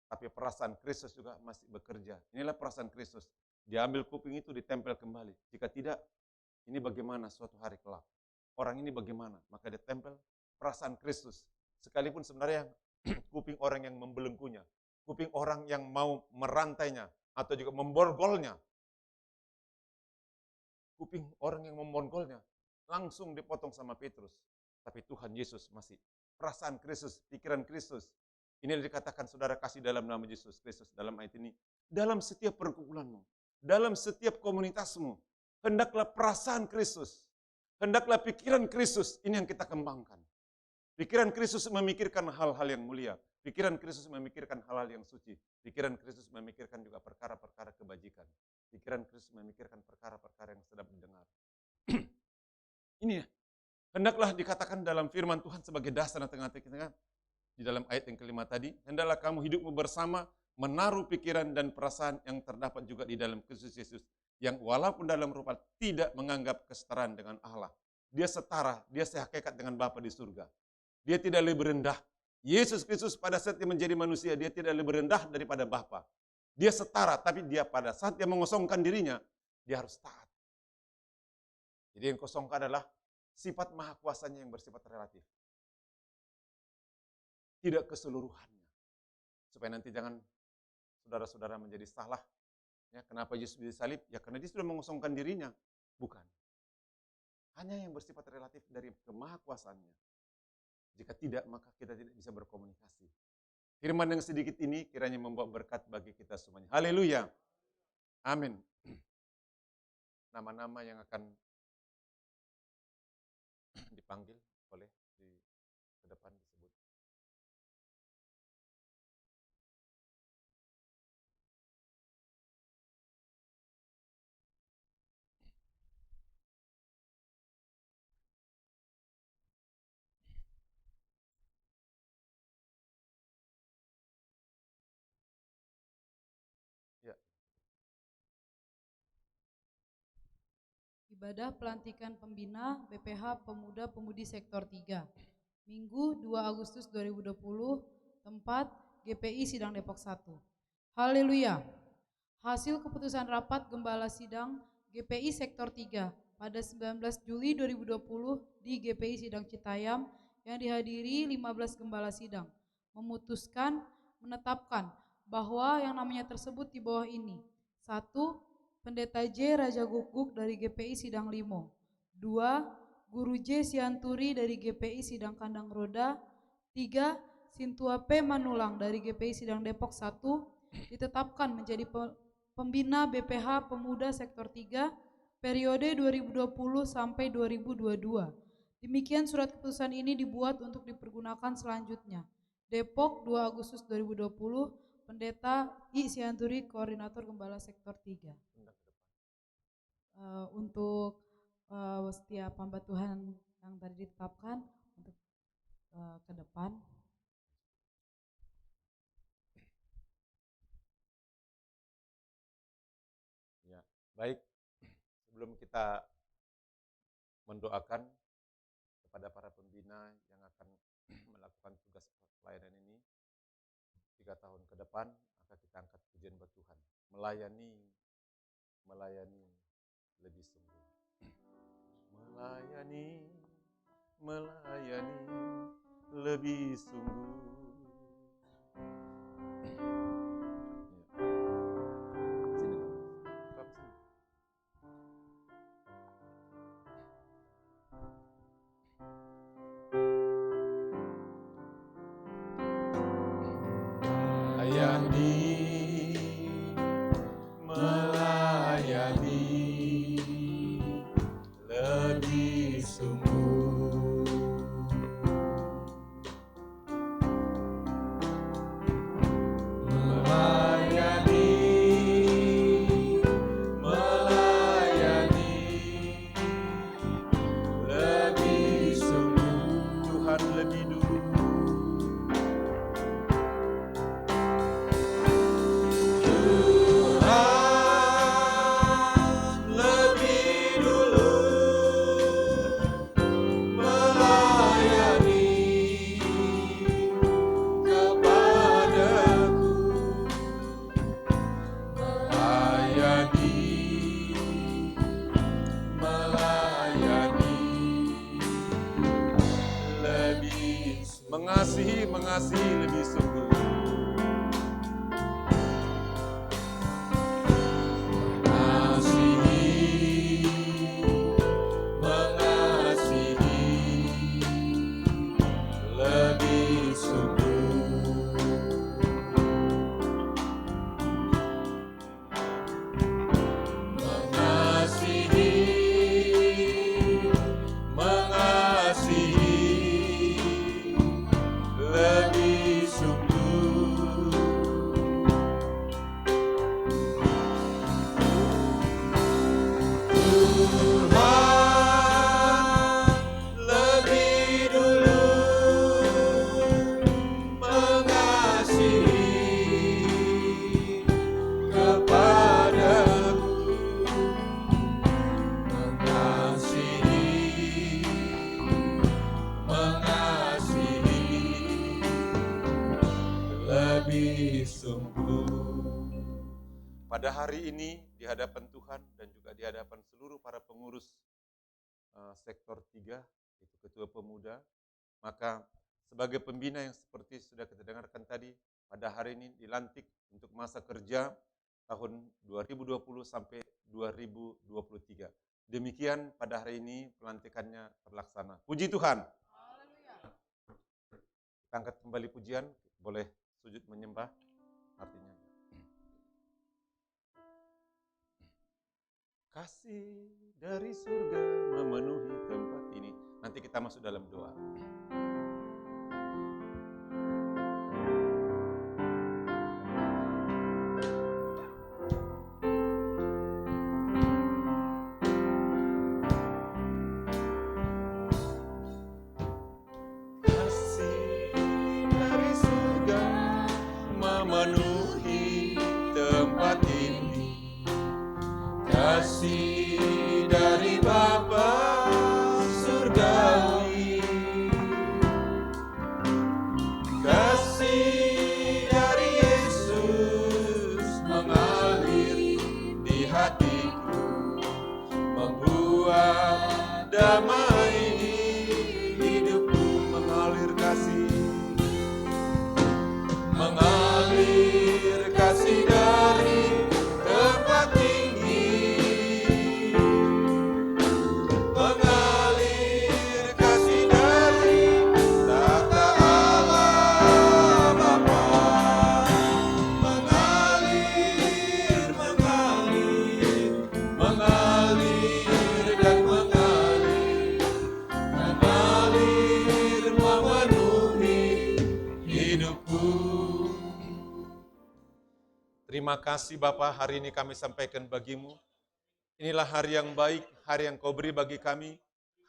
Tapi perasaan Kristus juga masih bekerja. Inilah perasaan Kristus. Dia ambil kuping itu ditempel kembali. Jika tidak, ini bagaimana suatu hari kelak. Orang ini bagaimana? Maka dia tempel perasaan Kristus. Sekalipun sebenarnya kuping orang yang membelenggunya. Kuping orang yang mau merantainya. Atau juga memborgolnya. Kuping orang yang memborgolnya. Langsung dipotong sama Petrus. Tapi Tuhan Yesus masih perasaan Kristus, pikiran Kristus. Ini yang dikatakan saudara kasih dalam nama Yesus Kristus dalam ayat ini. Dalam setiap pergumulanmu, dalam setiap komunitasmu, hendaklah perasaan Kristus, hendaklah pikiran Kristus, ini yang kita kembangkan. Pikiran Kristus memikirkan hal-hal yang mulia. Pikiran Kristus memikirkan hal-hal yang suci. Pikiran Kristus memikirkan juga perkara-perkara kebajikan. Pikiran Kristus memikirkan perkara-perkara yang sedap didengar. Ini ya, hendaklah dikatakan dalam firman Tuhan sebagai dasar di tengah kita. Di dalam ayat yang kelima tadi, hendaklah kamu hidupmu bersama, menaruh pikiran dan perasaan yang terdapat juga di dalam Kristus Yesus, yang walaupun dalam rupa tidak menganggap kesetaraan dengan Allah. Dia setara, dia sehakikat dengan Bapa di surga. Dia tidak lebih rendah. Yesus Kristus pada saat dia menjadi manusia, dia tidak lebih rendah daripada Bapa. Dia setara, tapi dia pada saat dia mengosongkan dirinya, dia harus taat. Jadi yang kosongkan adalah sifat maha kuasanya yang bersifat relatif. Tidak keseluruhannya. Supaya nanti jangan saudara-saudara menjadi salah. Ya, kenapa Yesus disalib? Ya karena dia sudah mengosongkan dirinya. Bukan. Hanya yang bersifat relatif dari kemahakuasaannya. Jika tidak, maka kita tidak bisa berkomunikasi. Firman yang sedikit ini kiranya membawa berkat bagi kita semuanya. Haleluya. Amin. Nama-nama yang akan dipanggil oleh ke depan disebut. Ibadah pelantikan pembina BPH Pemuda Pemudi Sektor 3. Minggu 2 Agustus 2020, tempat GPI Sidang Depok 1. Haleluya. Hasil keputusan rapat Gembala Sidang GPI Sektor 3 pada 19 Juli 2020 di GPI Sidang Citayam yang dihadiri 15 Gembala Sidang memutuskan menetapkan bahwa yang namanya tersebut di bawah ini. 1. Pendeta J. Raja Guguk dari GPI Sidang Limo. 2. Guru J. Sianturi dari GPI Sidang Kandang Roda. 3. Sintua P. Manulang dari GPI Sidang Depok 1 ditetapkan menjadi pembina BPH Pemuda Sektor 3 periode 2020 sampai 2022. Demikian surat keputusan ini dibuat untuk dipergunakan selanjutnya. Depok 2 Agustus 2020, Pendeta I. Sianturi, Koordinator Gembala Sektor 3. Untuk setiap hamba Tuhan yang tadi ditetapkan untuk ke depan. Ya, baik. Sebelum kita mendoakan kepada para pembina yang akan melakukan tugas pelayanan ini 3 tahun ke depan, maka kita angkat pujian buat Tuhan. Melayani lebih sungguh. Melayani lebih sungguh. Mengasihi lebih sungguh. Mengasihi lebih sungguh. sungguh. Pada hari ini di hadapan Tuhan dan juga di hadapan seluruh para pengurus sektor 3, itu ketua pemuda, maka sebagai pembina yang seperti sudah kita dengarkan tadi, pada hari ini dilantik untuk masa kerja tahun 2020 sampai 2023. Demikian pada hari ini pelantikannya terlaksana. Puji Tuhan. Kita angkat kembali pujian, boleh sujud menyembah artinya. Kasih dari surga memenuhi tempat ini. Nanti kita masuk dalam doa. Kasih dari surga memenuhi tempat ini. Kasih dari Bapa surgawi, kasih dari Yesus mengalir di hatiku, membuat damai di hidupku. Mengalir kasih dari tempat tinggi, mengalir kasih dari tata Allah Bapa, mengalir dan mengalir memenuhi hidupku. Terima kasih Bapa, hari ini kami sampaikan bagimu. Inilah hari yang baik, hari yang kau beri bagi kami,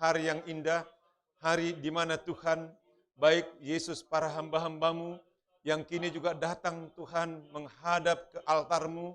hari yang indah, hari di mana Tuhan, baik Yesus para hamba-hambamu, yang kini juga datang Tuhan menghadap ke altar-Mu.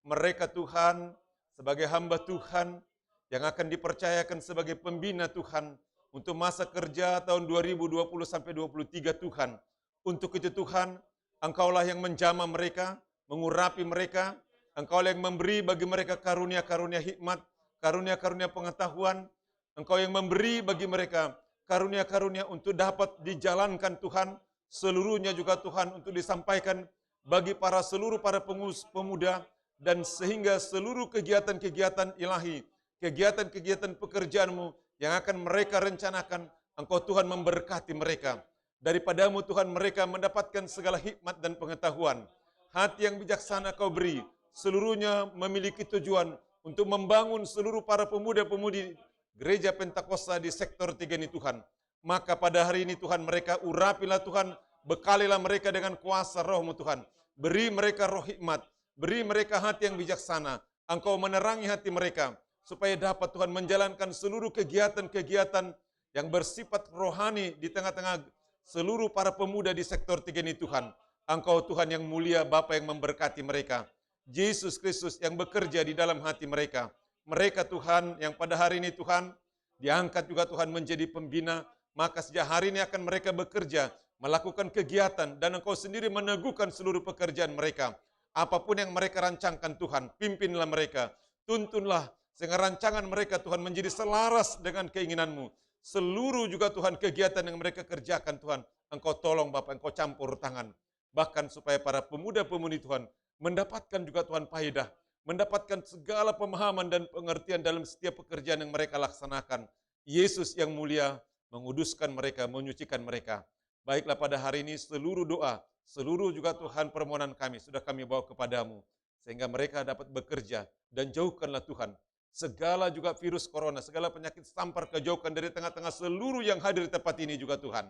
Mereka Tuhan, sebagai hamba Tuhan, yang akan dipercayakan sebagai pembina Tuhan, untuk masa kerja tahun 2020 sampai 2023 Tuhan. Untuk itu Tuhan, Engkaulah yang menjamah mereka, mengurapi mereka, Engkaulah yang memberi bagi mereka karunia-karunia hikmat, karunia-karunia pengetahuan, Engkau yang memberi bagi mereka karunia-karunia untuk dapat dijalankan Tuhan, seluruhnya juga Tuhan untuk disampaikan bagi seluruh para pengurus pemuda, dan sehingga seluruh kegiatan-kegiatan ilahi, kegiatan-kegiatan pekerjaan-Mu yang akan mereka rencanakan, Engkau Tuhan memberkati mereka. Daripada-Mu Tuhan mereka mendapatkan segala hikmat dan pengetahuan. Hati yang bijaksana Kau beri, seluruhnya memiliki tujuan untuk membangun seluruh para pemuda-pemudi Gereja Pentakosta di sektor 3 ini Tuhan. Maka pada hari ini Tuhan, mereka urapilah Tuhan, bekalilah mereka dengan kuasa Roh-Mu Tuhan. Beri mereka roh hikmat, beri mereka hati yang bijaksana. Engkau menerangi hati mereka, supaya dapat Tuhan menjalankan seluruh kegiatan-kegiatan yang bersifat rohani di tengah-tengah seluruh para pemuda di sektor 3 ini Tuhan. Engkau Tuhan yang mulia, Bapa yang memberkati mereka. Yesus Kristus yang bekerja di dalam hati mereka. Mereka Tuhan yang pada hari ini Tuhan, diangkat juga Tuhan menjadi pembina, maka sejak hari ini akan mereka bekerja, melakukan kegiatan, dan Engkau sendiri meneguhkan seluruh pekerjaan mereka. Apapun yang mereka rancangkan Tuhan, pimpinlah mereka, tuntunlah, sehingga rancangan mereka Tuhan menjadi selaras dengan keinginan-Mu. Seluruh juga Tuhan kegiatan yang mereka kerjakan Tuhan, Engkau tolong Bapak, Engkau campur tangan. Bahkan supaya para pemuda-pemudi Tuhan mendapatkan juga Tuhan faedah, mendapatkan segala pemahaman dan pengertian dalam setiap pekerjaan yang mereka laksanakan. Yesus yang mulia menguduskan mereka, menyucikan mereka. Baiklah pada hari ini seluruh doa, seluruh juga Tuhan permohonan kami sudah kami bawa kepadamu, sehingga mereka dapat bekerja, dan jauhkanlah Tuhan segala juga virus corona, segala penyakit sampar kejauhkan dari tengah-tengah seluruh yang hadir di tempat ini juga Tuhan.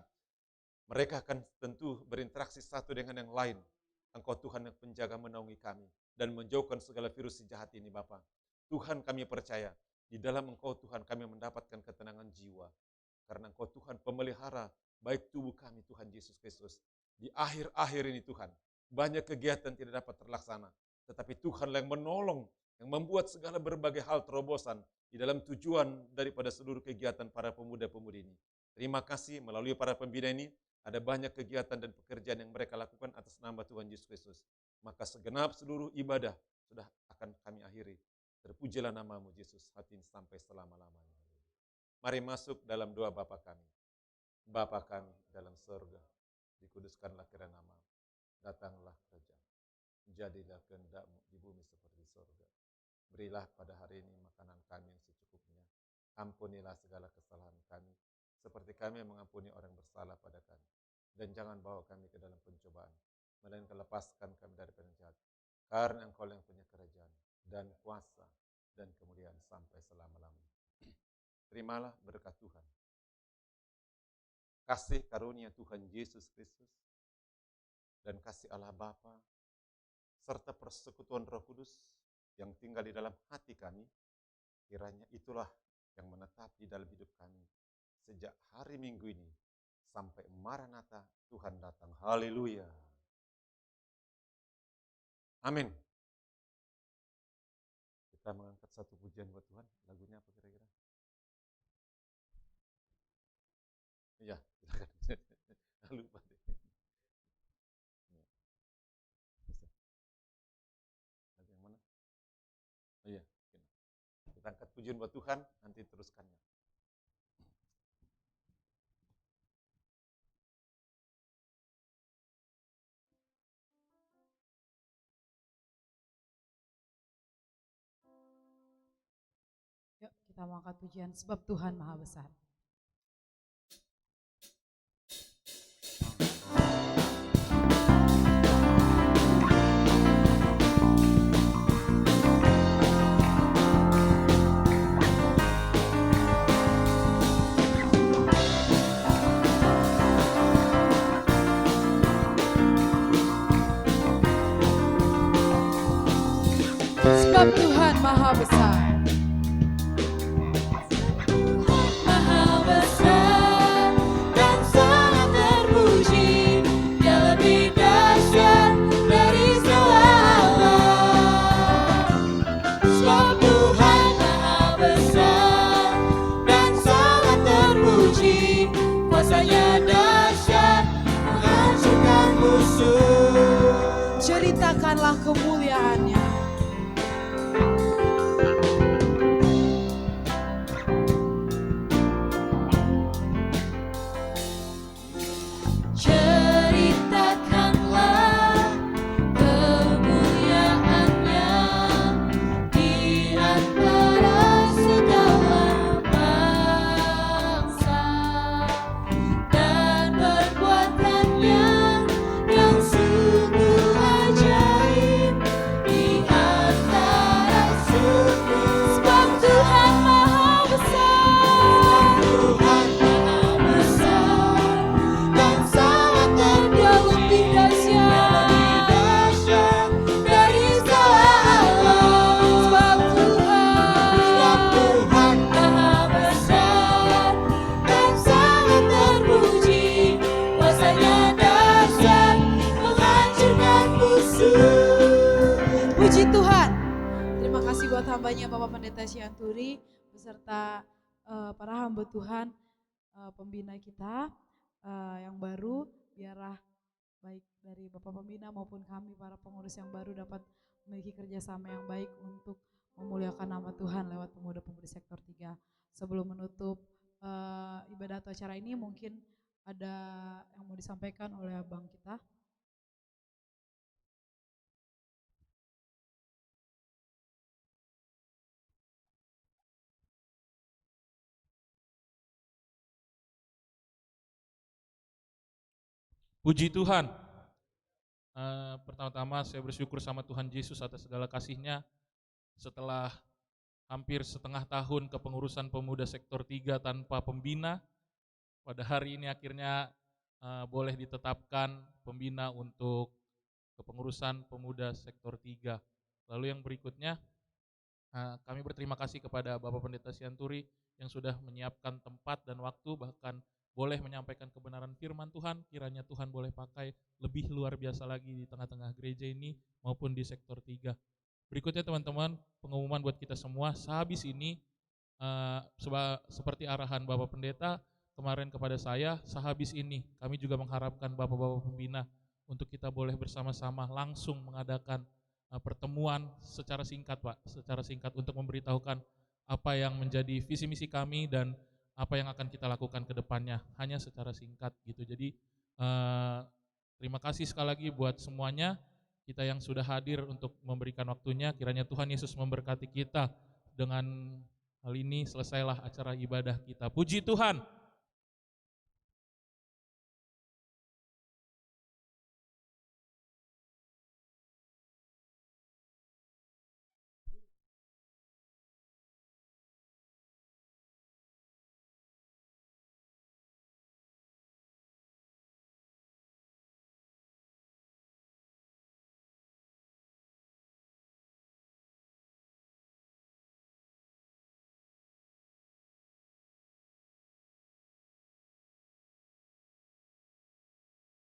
Mereka akan tentu berinteraksi satu dengan yang lain. Engkau Tuhan yang penjaga menaungi kami dan menjauhkan segala virus jahat ini Bapa. Tuhan kami percaya, di dalam Engkau Tuhan kami mendapatkan ketenangan jiwa. Karena Engkau Tuhan pemelihara baik tubuh kami Tuhan Yesus Kristus. Di akhir-akhir ini Tuhan, banyak kegiatan tidak dapat terlaksana. Tetapi Tuhan yang menolong, yang membuat segala berbagai hal terobosan di dalam tujuan daripada seluruh kegiatan para pemuda-pemudi ini. Terima kasih melalui para pembina ini, ada banyak kegiatan dan pekerjaan yang mereka lakukan atas nama Tuhan Yesus Kristus. maka segenap seluruh ibadah sudah akan kami akhiri. Terpujilah namamu Yesus hati sampai selama-lamanya. Mari masuk dalam doa Bapa kami. Bapa kami dalam surga, dikuduskanlah kiranya namamu. Datanglah kerajaan. Jadilah kehendak-Mu di bumi seperti surga. Berilah pada hari ini makanan kami yang secukupnya. Ampunilah segala kesalahan kami, seperti kami mengampuni orang bersalah pada kami. Dan jangan bawa kami ke dalam pencobaan, melainkan lepaskan kami dari yang jahat. Karena Engkau yang punya kerajaan, dan kuasa, dan kemuliaan sampai selama-lamanya. Terimalah berkat Tuhan. Kasih karunia Tuhan Yesus Kristus, dan kasih Allah Bapa, serta persekutuan Roh Kudus yang tinggal di dalam hati kami, kiranya itulah yang menetap di dalam hidup kami sejak hari Minggu ini sampai Maranatha Tuhan datang. Haleluya. Amin. Kita mengangkat satu pujian buat Tuhan. Lagunya apa kira-kira? Iya, silakan. Lupa deh. Lagu yang mana? Oh iya, kita angkat pujian buat Tuhan, nanti teruskannya. Yuk kita mau angkat pujian sebab Tuhan Maha Besar. Sebab Tuhan Maha Besar. Maha besar dan sangat terpuji, Dia lebih dahsyat dari segala alam. Sebab Tuhan Maha besar dan sangat terpuji, kuasa-Nya dahsyat menghancurkan musuh. Ceritakanlah kemuliaan-Nya. Ceritakanlah kemuliaan-Nya di antara segala bangsa, dan perbuatan-Nya yang sungguh ajaib di antara suku. Sebab Tuhan Maha besar, Tuhan Maha besar dan sangat terjauh lebih dahsyat dari segala alam. Sebab Tuhan Maha besar dan sangat terpuji, kuasa-Nya dahsyat menghancurkan musuh. Puji Tuhan. Terima kasih buat hambanya Bapak Pendeta Syanturi beserta para hamba Tuhan, pembina kita yang baru. Biarlah baik dari Bapak Pembina maupun kami para pengurus yang baru dapat memiliki kerjasama yang baik untuk memuliakan nama Tuhan lewat pemuda-pemudi sektor 3. Sebelum menutup ibadah atau acara ini, mungkin ada yang mau disampaikan oleh abang kita. Puji Tuhan. Pertama-tama saya bersyukur sama Tuhan Yesus atas segala kasih-Nya. Setelah hampir setengah tahun kepengurusan pemuda sektor 3 tanpa pembina, pada hari ini akhirnya boleh ditetapkan pembina untuk kepengurusan pemuda sektor 3. Lalu yang berikutnya, kami berterima kasih kepada Bapak Pendeta Syanturi yang sudah menyiapkan tempat dan waktu, bahkan boleh menyampaikan kebenaran firman Tuhan. Kiranya Tuhan boleh pakai lebih luar biasa lagi di tengah-tengah gereja ini maupun di sektor 3. Berikutnya teman-teman, pengumuman buat kita semua. Sehabis ini, seperti arahan Bapak Pendeta kemarin kepada saya, sehabis ini kami juga mengharapkan Bapak-Bapak Pembina untuk kita boleh bersama-sama langsung mengadakan pertemuan secara singkat Pak, secara singkat untuk memberitahukan apa yang menjadi visi misi kami dan apa yang akan kita lakukan ke depannya, hanya secara singkat gitu. Jadi terima kasih sekali lagi buat semuanya, kita yang sudah hadir untuk memberikan waktunya. Kiranya Tuhan Yesus memberkati kita. Dengan hal ini selesailah acara ibadah kita. Puji Tuhan.